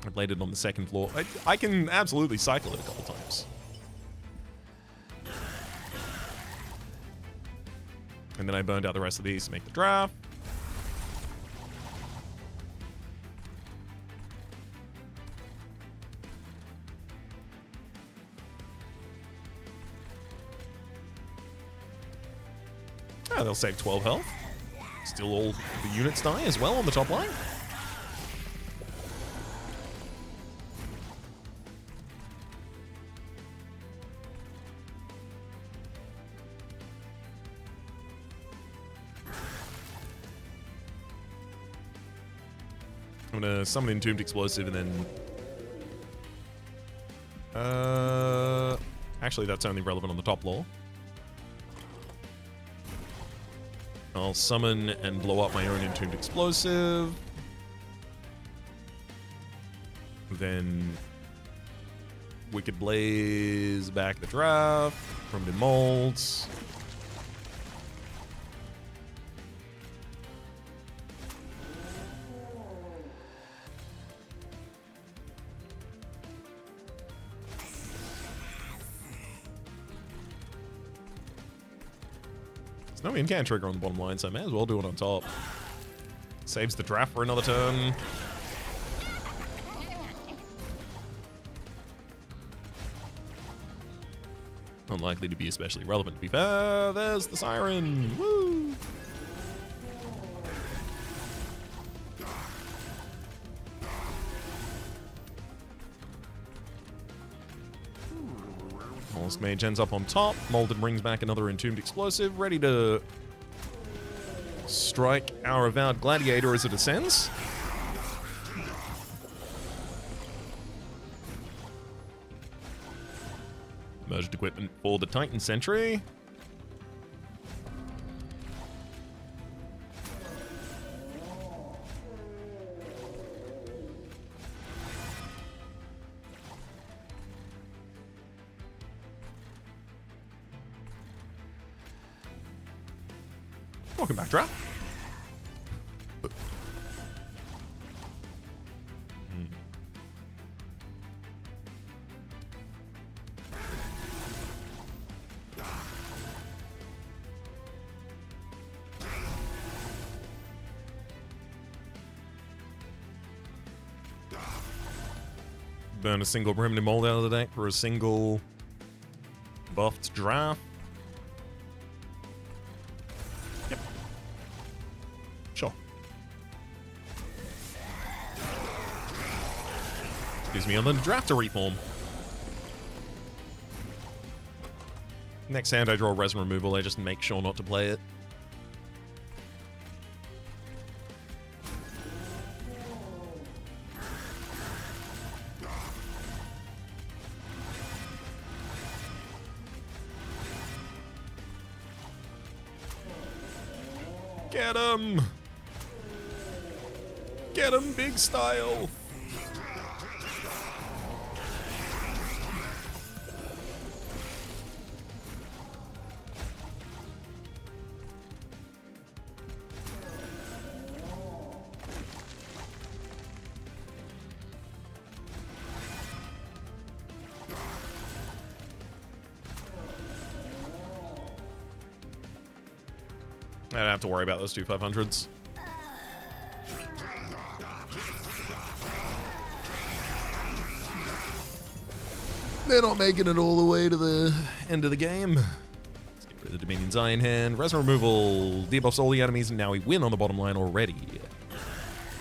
I played it on the second floor. I can absolutely cycle it a couple times. And then I burned out the rest of these to make the draft. Oh, they'll save 12 health. Still all the units die as well on the top line. I'm gonna summon Entombed Explosive and then... actually, that's only relevant on the top floor. I'll summon and blow up my own Entombed Explosive. Then Wicked Blaze back the draft. Primitive Molds. No incant trigger on the bottom line, so I may as well do it on top. Saves the draft for another turn. Unlikely to be especially relevant, to be fair. There's the siren. Woo! Mollusk Mage ends up on top. Molded brings back another Entombed Explosive, ready to strike our Avowed Gladiator as it ascends. Merged equipment for the Titan Sentry. Welcome back, draft. Burn a single primitive mold out of the deck for a single buffed draft. Yep. Sure. Gives me another draft to reform. Next hand I draw Resin Removal, I just make sure not to play it. Get him! Get him, big style! I don't have to worry about those two 500s. They're not making it all the way to the end of the game. Let's get rid of the Dominion's Eye in hand. Resin Removal debuffs all the enemies, and now we win on the bottom line already.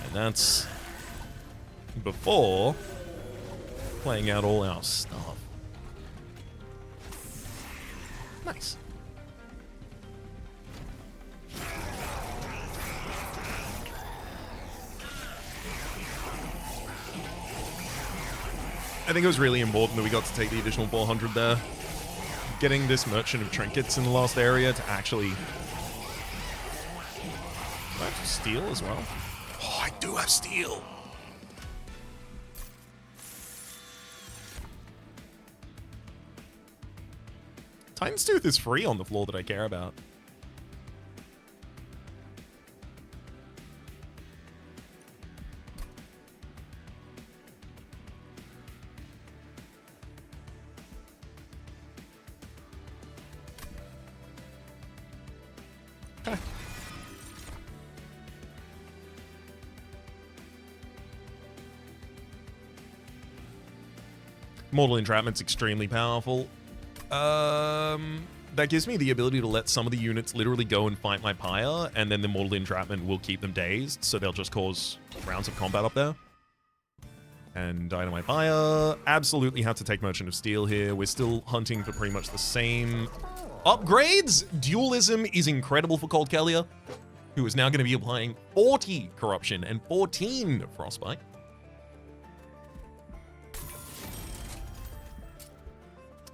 And that's before playing out all our stuff. Nice. I think it was really important that we got to take the additional 400 there. Getting this Merchant of Trinkets in the last area to actually... Do I have Steel as well? Oh, I do have Steel! Titan's Tooth is free on the floor that I care about. Mortal Entrapment's extremely powerful. That gives me the ability to let some of the units literally go and fight my Pyre, and then the Mortal Entrapment will keep them dazed, so they'll just cause rounds of combat up there. And Dynamite Pyre. Absolutely have to take Merchant of Steel here. We're still hunting for pretty much the same upgrades. Dualism is incredible for Cold Kellier, who is now going to be applying 40 Corruption and 14 Frostbite.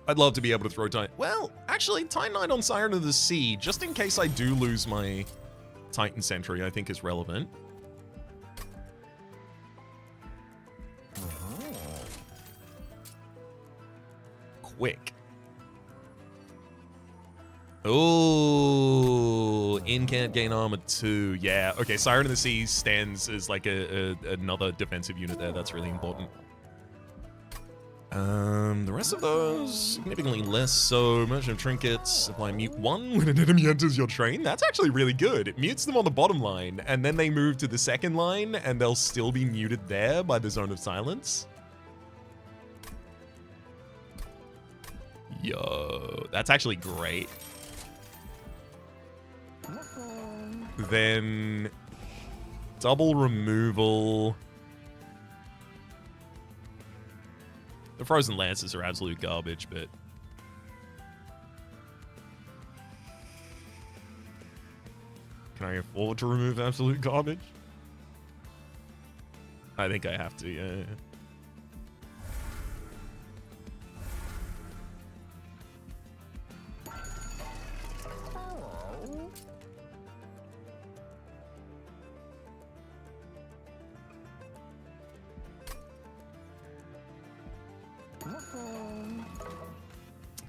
I'd love to be able to throw Titan... Well, actually, Titan Knight on Siren of the Sea, just in case I do lose my Titan Sentry, I think is relevant. Quick. Oh, can't gain armor 2. Yeah, okay, Siren of the Sea stands as like another defensive unit there. That's really important. The rest of those, significantly less so. Merchant of Trinkets, apply mute 1 when an enemy enters your train. That's actually really good. It mutes them on the bottom line, and then they move to the second line, and they'll still be muted there by the Zone of Silence. Yo, that's actually great. Then, double removal. The Frozen Lances are absolute garbage, but... Can I afford to remove absolute garbage? I think I have to, yeah.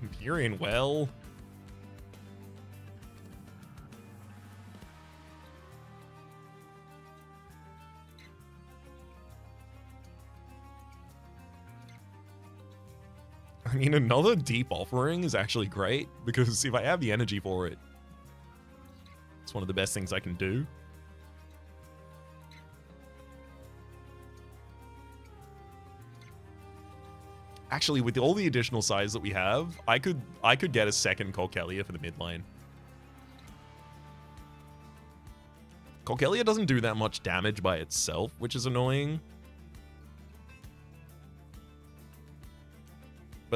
Empyrean Well. I mean, another deep offering is actually great, because if I have the energy for it, it's one of the best things I can do. Actually, with all the additional size that we have, I could get a second Colkelia for the midline. Colkelia doesn't do that much damage by itself, which is annoying.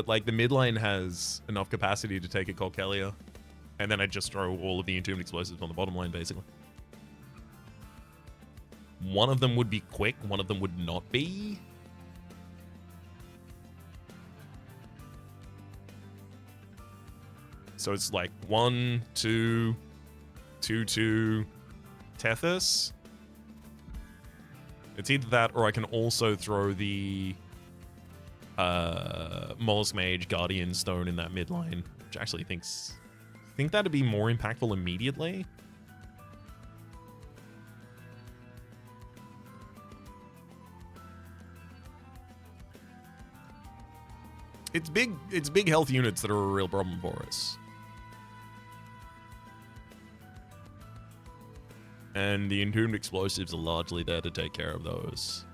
but like the mid lane has enough capacity to take a Colkelia, and then I just throw all of the Entombed Explosives on the bottom lane, basically. One of them would be quick, one of them would not be. So it's like 1, 2, 2, 2, Tethys. It's either that, or I can also throw the Mollusk Mage Guardian Stone in that mid lane, which I actually think that'd be more impactful immediately. It's big health units that are a real problem for us. And the Entombed Explosives are largely there to take care of those.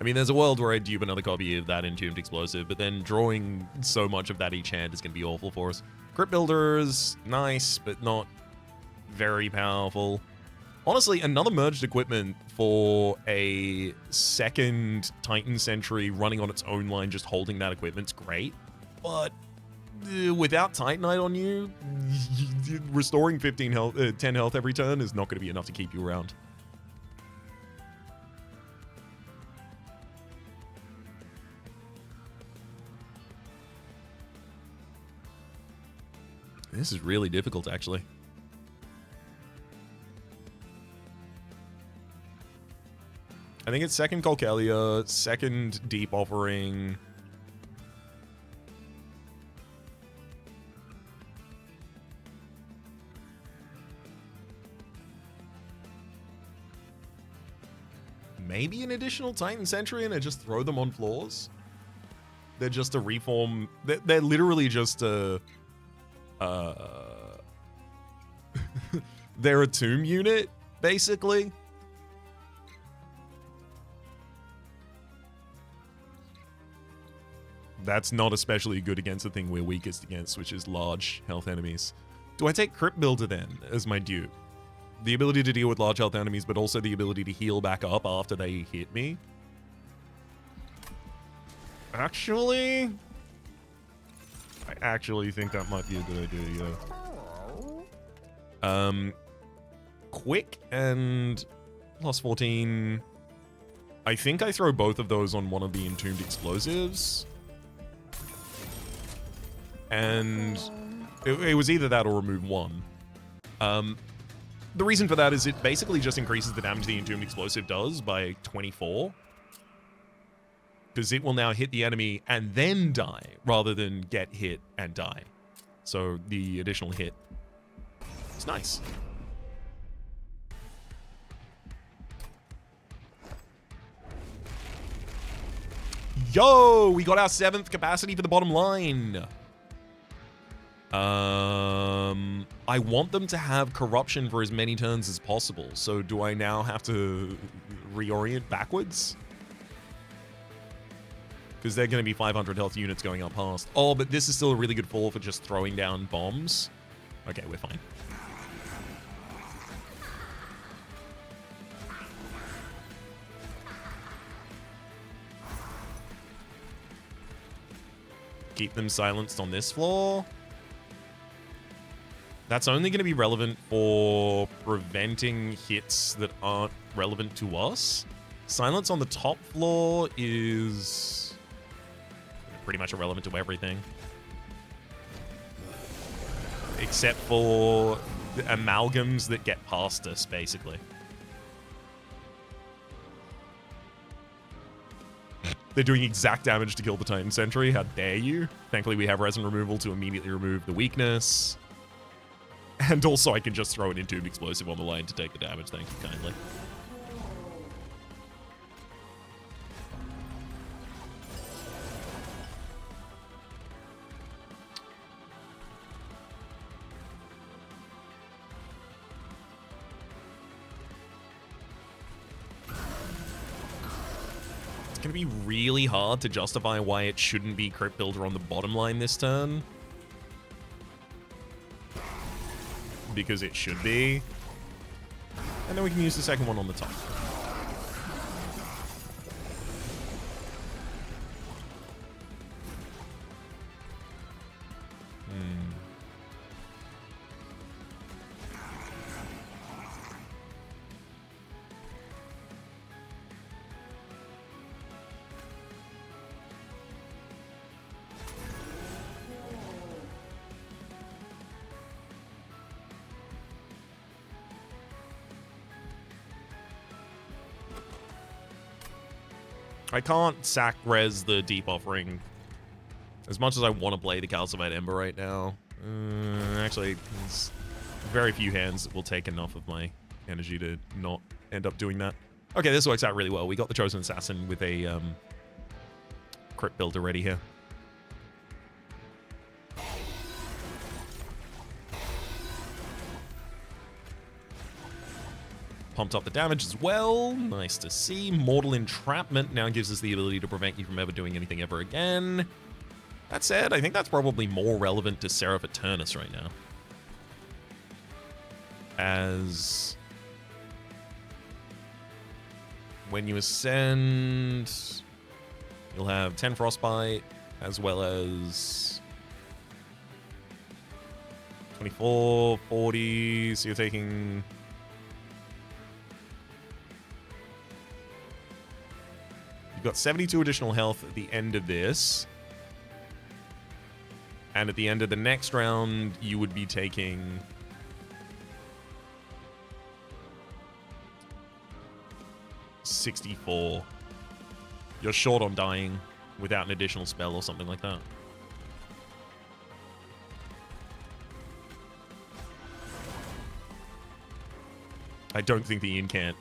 I mean, there's a world where I dupe another copy of that Entombed Explosive, but then drawing so much of that each hand is going to be awful for us. Crypt Builder's nice, but not very powerful. Honestly, another merged equipment for a second Titan Sentry running on its own line, just holding that equipment's great. But without Titanite on you, restoring 10 health every turn is not going to be enough to keep you around. This is really difficult, actually. I think it's second Colkelia, second Deep Offering. Maybe an additional Titan Sentry and I just throw them on floors. They're just a reform. They're literally just a... they're a tomb unit, basically. That's not especially good against the thing we're weakest against, which is large health enemies. Do I take Crypt Builder then as my dupe? The ability to deal with large health enemies, but also the ability to heal back up after they hit me? Actually, I actually think that might be a good idea, yeah. Quick and plus 14. I think I throw both of those on one of the Entombed Explosives. And it was either that or remove one. The reason for that is it basically just increases the damage the Entombed Explosive does by 24. Because it will now hit the enemy and then die, rather than get hit and die. So the additional hit is nice. Yo, we got our 7th capacity for the bottom line. I want them to have corruption for as many turns as possible. So do I now have to reorient backwards? Because they're going to be 500 health units going up past. Oh, but this is still a really good fall for just throwing down bombs. Okay, we're fine. Keep them silenced on this floor. That's only going to be relevant for preventing hits that aren't relevant to us. Silence on the top floor is pretty much irrelevant to everything. Except for the amalgams that get past us, basically. They're doing exact damage to kill the Titan Sentry. How dare you? Thankfully, we have resin removal to immediately remove the weakness. And also, I can just throw an Entombed Explosive on the line to take the damage. Thank you kindly. It's going to be really hard to justify why it shouldn't be Crypt Builder on the bottom line this turn. Because it should be. And then we can use the second one on the top. I can't sack res the deep offering as much as I want to play the Calcified Ember right now. Actually, there's very few hands that will take enough of my energy to not end up doing that. Okay, this works out really well. We got the Chosen Assassin with a Crypt build already here. Pumped up the damage as well. Nice to see. Mortal Entrapment now gives us the ability to prevent you from ever doing anything ever again. That said, I think that's probably more relevant to Seraph Eternus right now. As when you ascend, you'll have 10 Frostbite, as well as 24, 40, so you're taking... You've got 72 additional health at the end of this. And at the end of the next round, you would be taking... 64. You're short on dying without an additional spell or something like that. I don't think the incant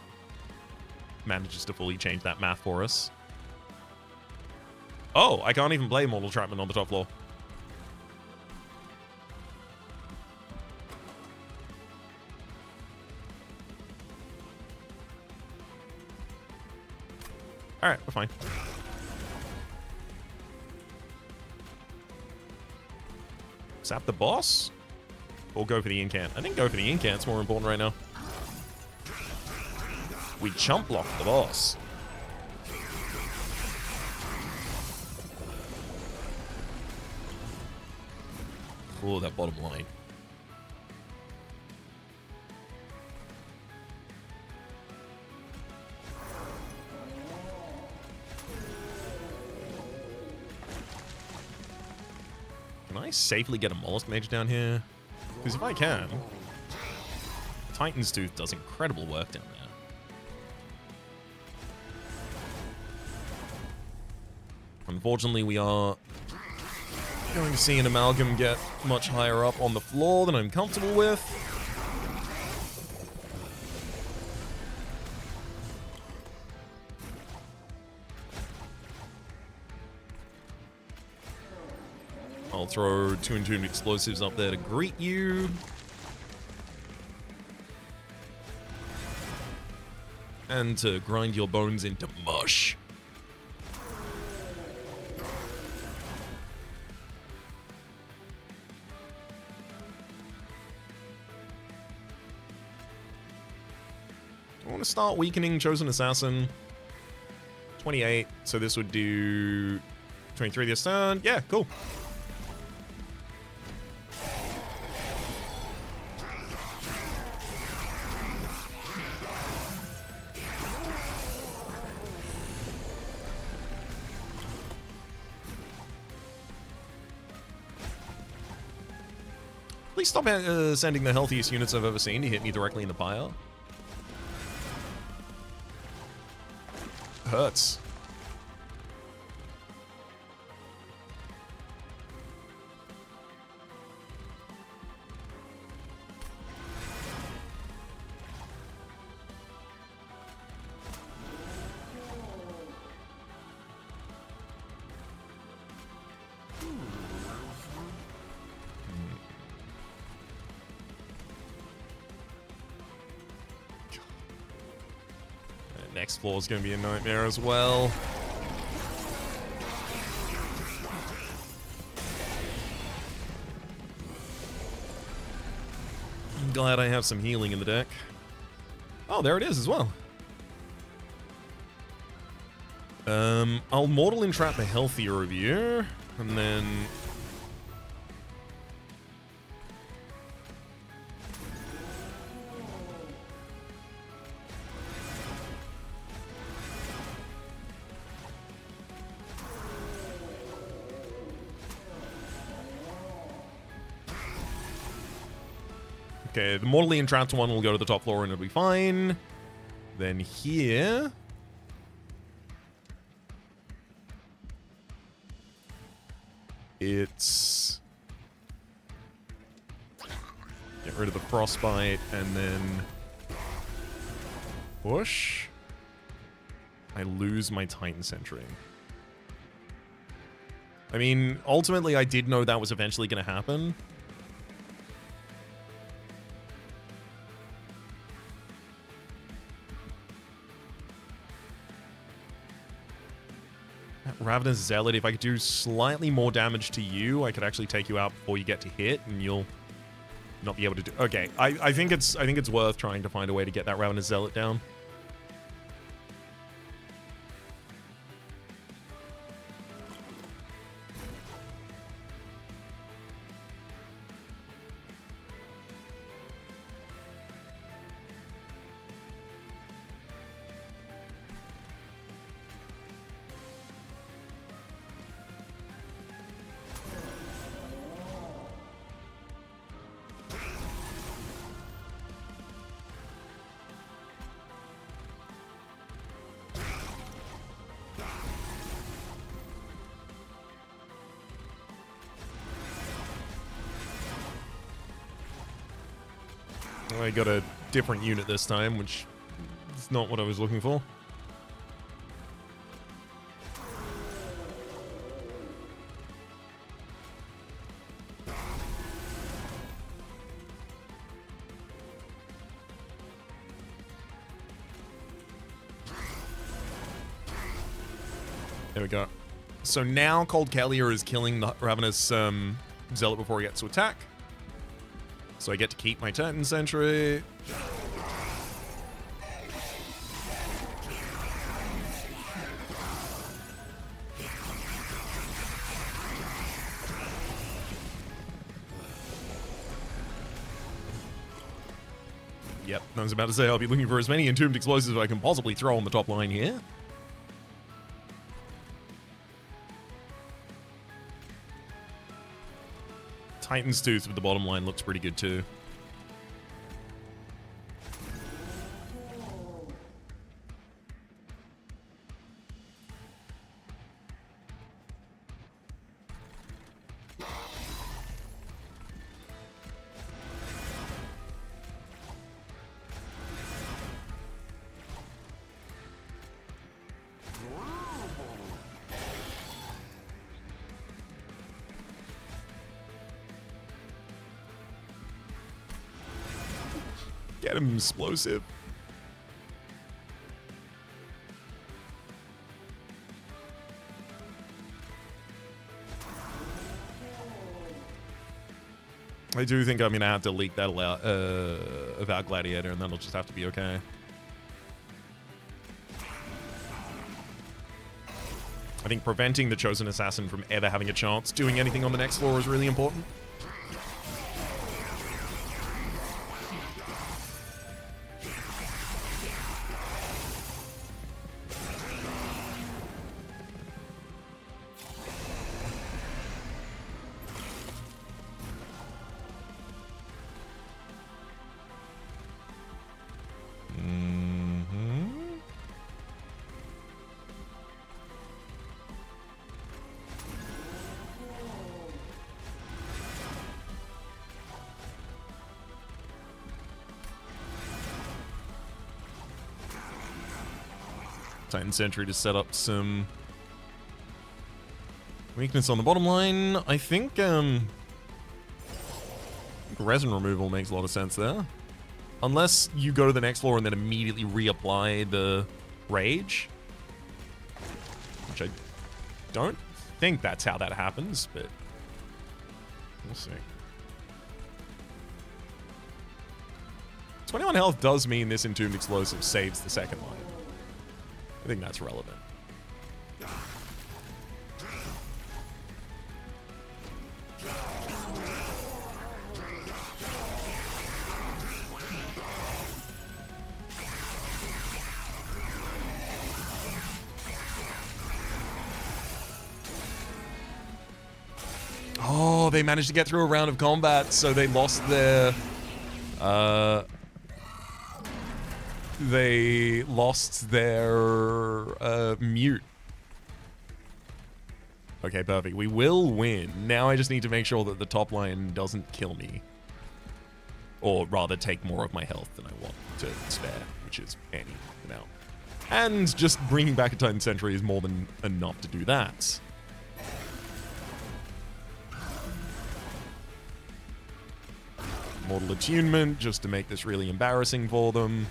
manages to fully change that math for us. Oh, I can't even play Mortal Entrapment on the top floor. Alright, we're fine. Sap the boss? Or go for the incant? I think go for the incant's more important right now. We chump block the boss. Oh, that bottom line. Can I safely get a Mollusk Mage down here? Because if I can, Titan's Tooth does incredible work down there. Unfortunately, we are going to see an Amalgam get much higher up on the floor than I'm comfortable with. I'll throw 2 Entombed Explosives up there to greet you. And to grind your bones into mush. I want to start weakening Chosen Assassin. 28, so this would do 23 this turn. Yeah, cool. Please stop sending the healthiest units I've ever seen to hit me directly in the pyre. Hurts. Next floor is going to be a nightmare as well. I'm glad I have some healing in the deck. Oh, there it is as well. I'll Mortal Entrap the healthier of you, and then... Okay, the Mortally Entrapped one will go to the top floor and it'll be fine. Then here... it's get rid of the frostbite and then push. I lose my Titan Sentry. I mean, ultimately, I did know that was eventually going to happen. Ravenous Zealot, if I could do slightly more damage to you, I could actually take you out before you get to hit, and you'll not be able to do... Okay, I think it's worth trying to find a way to get that Ravenous Zealot down. I got a different unit this time, which is not what I was looking for. There we go. So now Cold Kellier is killing the Ravenous Zealot before he gets to attack. So I get to keep my Titan Sentry. Yep, I was about to say I'll be looking for as many Entombed Explosives as I can possibly throw on the top line here. Titan's Tooth with the bottom line looks pretty good too. Get him explosive. I do think I'm going to have to leak that Avowed Gladiator, and that'll just have to be okay. I think preventing the Chosen Assassin from ever having a chance doing anything on the next floor is really important. Titan Sentry to set up some weakness on the bottom line. I think resin removal makes a lot of sense there. Unless you go to the next floor and then immediately reapply the rage. Which I don't think that's how that happens, but we'll see. 21 health does mean this Entombed Explosive saves the second line. I think that's relevant. Oh, they managed to get through a round of combat, so they lost their... they lost their mute. Okay, perfect. We will win. Now I just need to make sure that the top line doesn't kill me. Or rather, take more of my health than I want to spare, which is any amount. And just bringing back a Titan Sentry is more than enough to do that. Mortal Attunement, just to make this really embarrassing for them.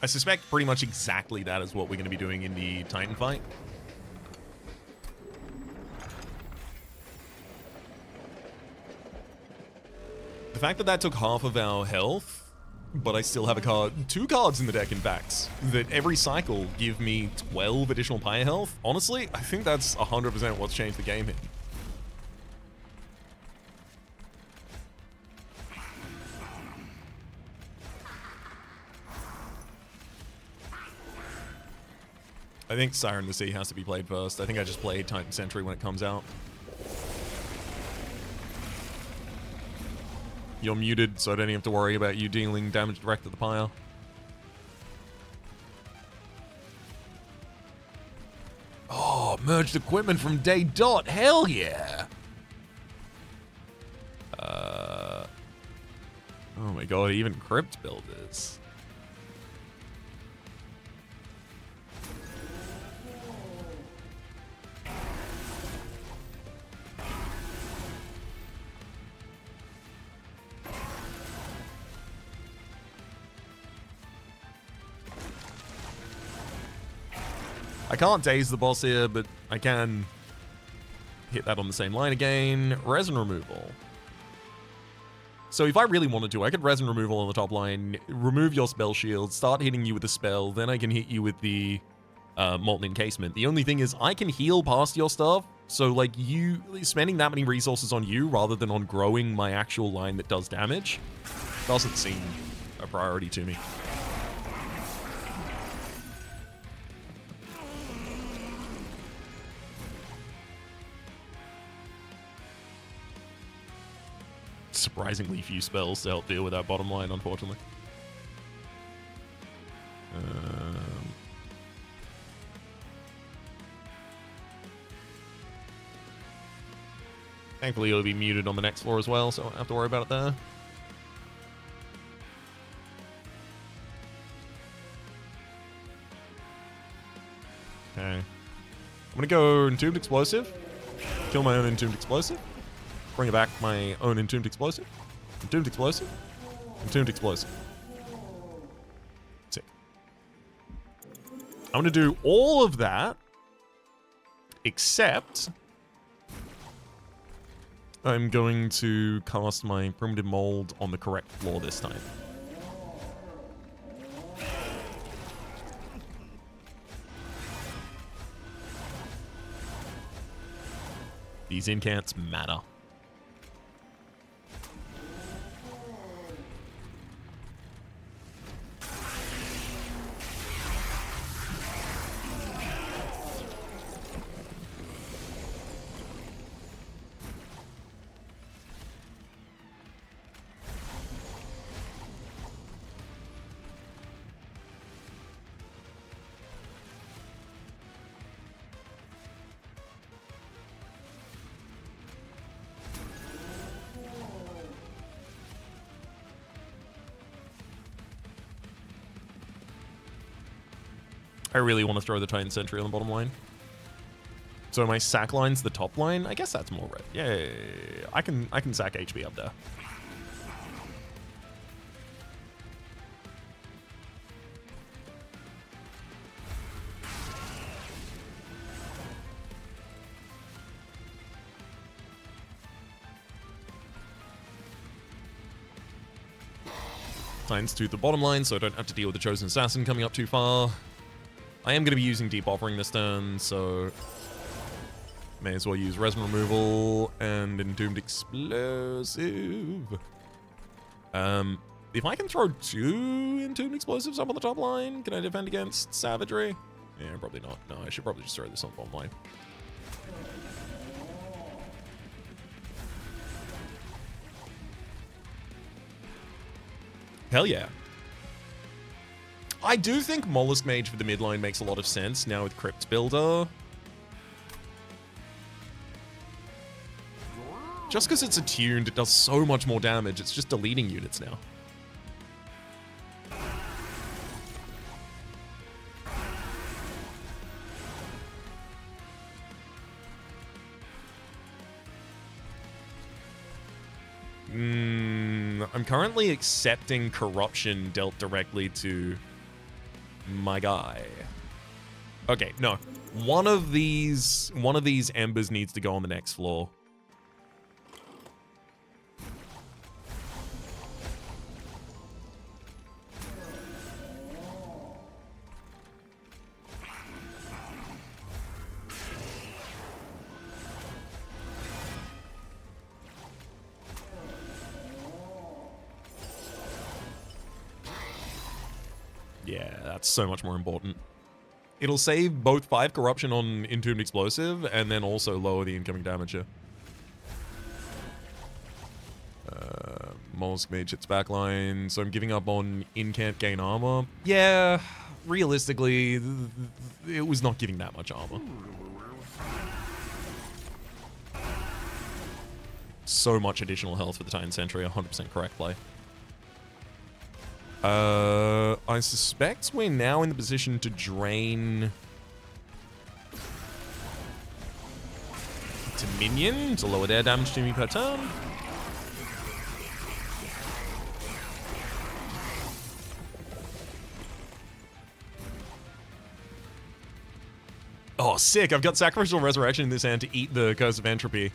I suspect pretty much exactly that is what we're going to be doing in the Titan fight. The fact that that took half of our health, but I still have a card, 2 cards in the deck, in fact, that every cycle give me 12 additional Pyre health. Honestly, I think that's 100% what's changed the game here. I think Siren of the Sea has to be played first. I think I just played Titan Sentry when it comes out. You're muted, so I don't even have to worry about you dealing damage direct to the Pyre. Oh, merged equipment from day dot. Hell yeah. Oh my god, even Crypt builders. I can't daze the boss here, but I can hit that on the same line again. Resin removal. So if I really wanted to, I could resin removal on the top line, remove your spell shield, start hitting you with a spell, then I can hit you with the molten encasement. The only thing is I can heal past your stuff, so like you spending that many resources on you rather than on growing my actual line that does damage doesn't seem a priority to me. Surprisingly few spells to help deal with that bottom line, unfortunately. Thankfully, it'll be muted on the next floor as well, so I don't have to worry about it there. Okay. I'm gonna go Entombed Explosive. Kill my own Entombed Explosive. Bring back my own Entombed Explosive. Entombed Explosive. Entombed Explosive. Sick. I'm going to do all of that, except I'm going to cast my Primitive Mold on the correct floor this time. These incants matter. I really want to throw the Titan Sentry on the bottom line. So my sack line's the top line? I guess that's more red. Yeah. I can sack HP up there. Titans to the bottom line, so I don't have to deal with the Chosen Assassin coming up too far. I am going to be using Deep Offering this turn, so May as well use resin removal and Entombed Explosive. If I can throw 2 Entombed Explosives up on the top line, can I defend against Savagery? Yeah, probably not. No, I should probably just throw this on the bottom line. Hell yeah. I do think Mollusk Mage for the mid line makes a lot of sense now with Crypt Builder. Just because it's attuned, it does so much more damage. It's just deleting units now. I'm currently accepting corruption dealt directly to my guy. Okay, no. One of these embers needs to go on the next floor. Yeah, that's so much more important. It'll save both 5 corruption on Entombed Explosive, and then also lower the incoming damage here. Mollusk Mage hits backline, so I'm giving up on in-can't gain armor. Yeah, realistically, it was not giving that much armor. So much additional health for the Titan Sentry, 100% correct play. I suspect we're now in the position to drain to minion to lower their damage to me per turn. Oh, sick. I've got Sacrificial Resurrection in this hand to eat the Curse of Entropy.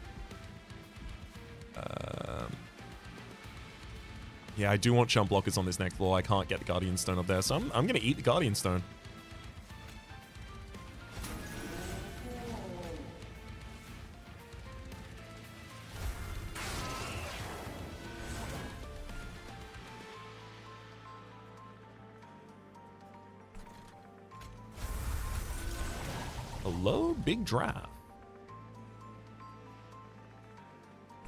Yeah, I do want chump blockers on this next floor. I can't get the Guardian Stone up there, so I'm going to eat the Guardian Stone. Hello, big draft.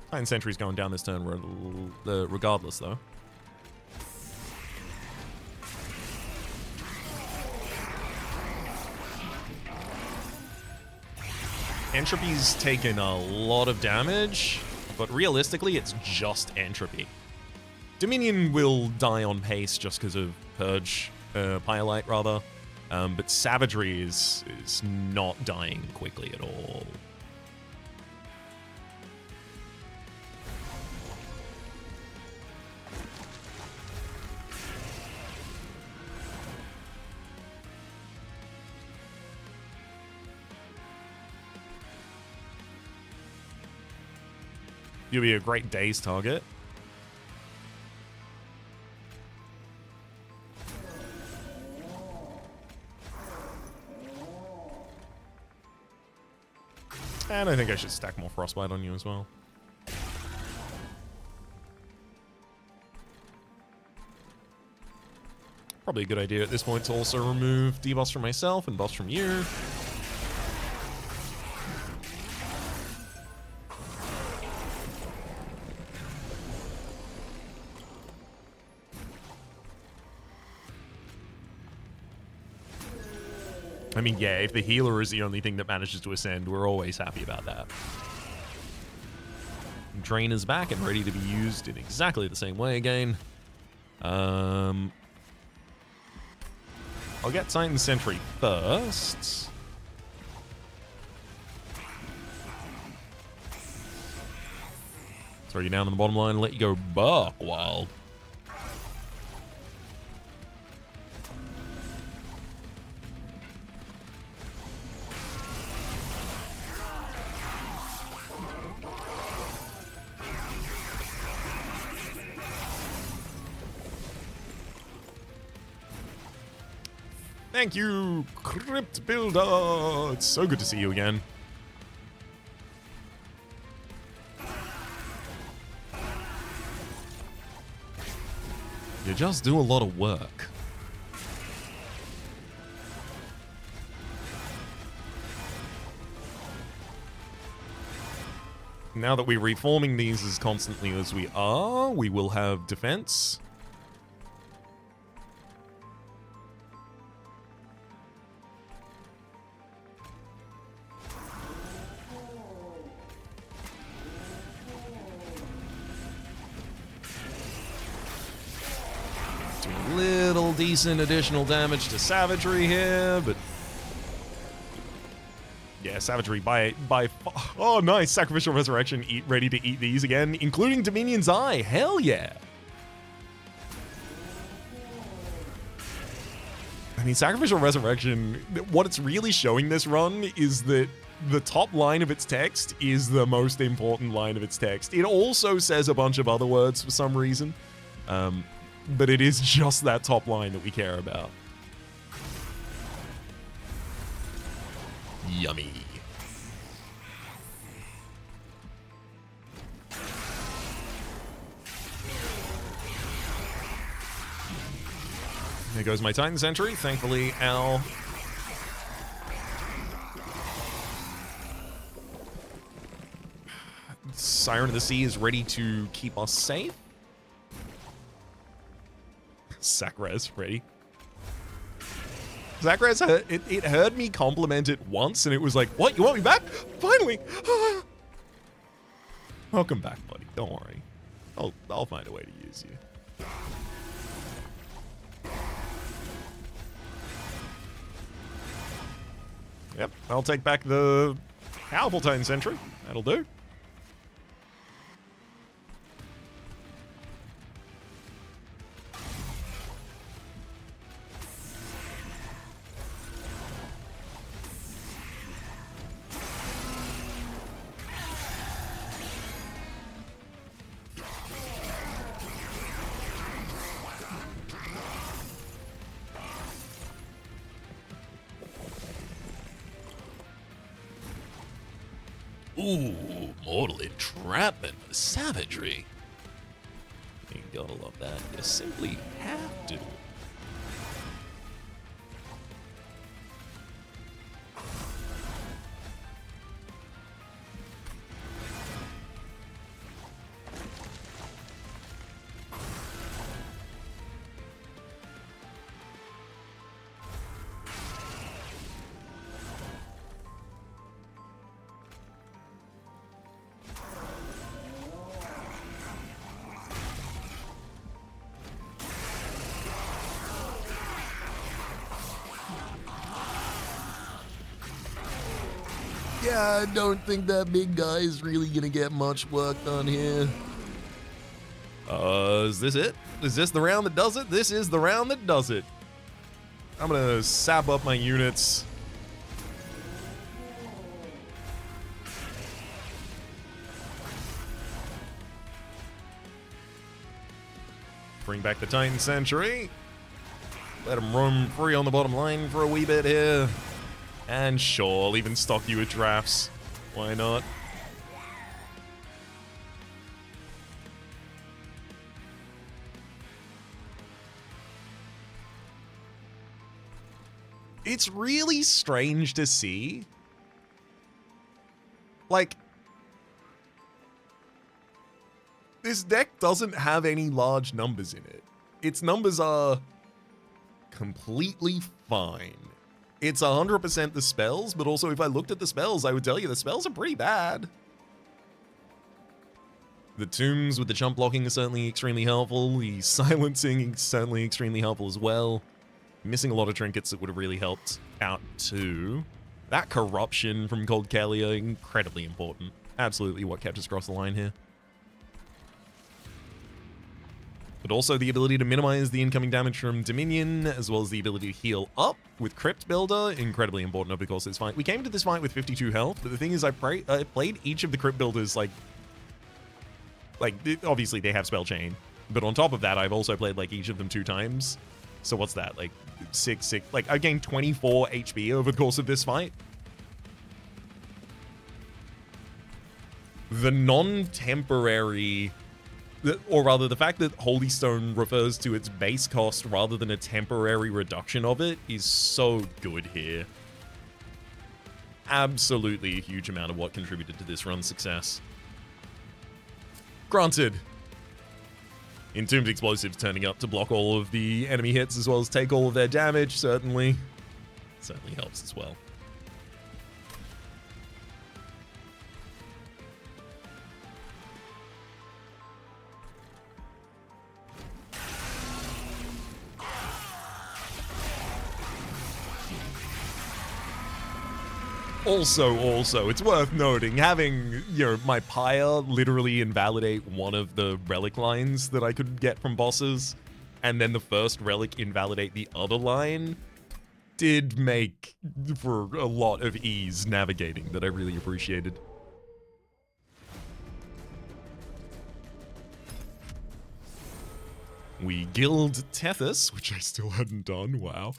Titan Sentry's going down this turn regardless, though. Entropy's taken a lot of damage, but realistically, it's just Entropy. Dominion will die on pace just because of Purge, Pyre, rather. But Savagery is not dying quickly at all. You'll be a great day's target. And I think I should stack more Frostbite on you as well. Probably a good idea at this point to also remove debuffs from myself and buffs from you. I mean, yeah, if the healer is the only thing that manages to ascend, we're always happy about that. Drain is back and ready to be used in exactly the same way again. I'll get Titan Sentry first. Throw you down on the bottom line and let you go buck wild. Thank you, Crypt Builder. It's so good to see you again. They just do a lot of work. Now that we're reforming these as constantly as we are, we will have defense. Doing a little decent additional damage to savagery here, but yeah, savagery by oh nice, sacrificial resurrection, ready to eat these again, including Dominion's Eye. Hell yeah. I mean, sacrificial resurrection, what it's really showing this run is that the top line of its text is the most important line of its text. It also says a bunch of other words for some reason, but it is just that top line that we care about. Yummy. There goes my Titan Sentry. Thankfully, our Siren of the Sea is ready to keep us safe. Sakrez ready. Sakrez, it heard me compliment it once, and it was like, what, you want me back? Finally! Welcome back, buddy. Don't worry. I'll find a way to use you. Yep, I'll take back the powerful Titan Sentry. That'll do. Ooh, mortal entrapment for savagery. You gotta love that. You simply have to. Yeah, I don't think that big guy is really gonna get much work done here. Is this it? Is this the round that does it? This is the round that does it. I'm gonna sap up my units. Bring back the Titan Sentry. Let him roam free on the bottom line for a wee bit here. And sure, I'll even stock you with drafts. Why not? It's really strange to see. Like, this deck doesn't have any large numbers in it. Its numbers are completely fine. It's 100% the spells, but also if I looked at the spells, I would tell you the spells are pretty bad. The tombs with the chump blocking are certainly extremely helpful. The silencing is certainly extremely helpful as well. Missing a lot of trinkets that would have really helped out too. That corruption from Cold Kalia, incredibly important. Absolutely what kept us across the line here. But also the ability to minimize the incoming damage from Dominion, as well as the ability to heal up with Crypt Builder, incredibly important over the course of this fight. We came to this fight with 52 health, but the thing is I played each of the Crypt Builders like, obviously they have Spell Chain, but on top of that, I've also played like each of them 2 times. So what's that, like 6, like I gained 24 HP over the course of this fight. The non-temporary or rather the fact that Holy Stone refers to its base cost rather than a temporary reduction of it is so good here. Absolutely a huge amount of what contributed to this run's success. Granted, Entombed Explosives turning up to block all of the enemy hits as well as take all of their damage certainly helps as well. Also, it's worth noting, having, my Pyre literally invalidate one of the relic lines that I could get from bosses, and then the first relic invalidate the other line, did make for a lot of ease navigating that I really appreciated. We guild Tethys, which I still hadn't done, wow.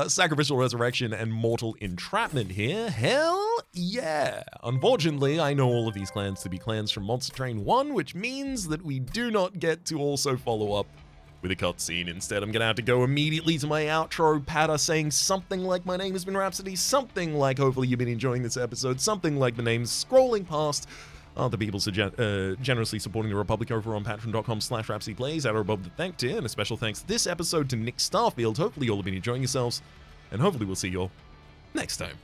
Sacrificial Resurrection and Mortal Entrapment here, hell yeah. Unfortunately, I know all of these clans to be clans from Monster Train 1, which means that we do not get to also follow up with a cutscene. Instead, I'm gonna have to go immediately to my outro patter saying something like my name has been Rhapsody, something like hopefully you've been enjoying this episode, something like the names scrolling past other people generously supporting the Republic over on patreon.com/RhapsodyPlays at or above the thank tier, and a special thanks this episode to Nick Starfield. Hopefully you all have been enjoying yourselves, and hopefully we'll see you all next time.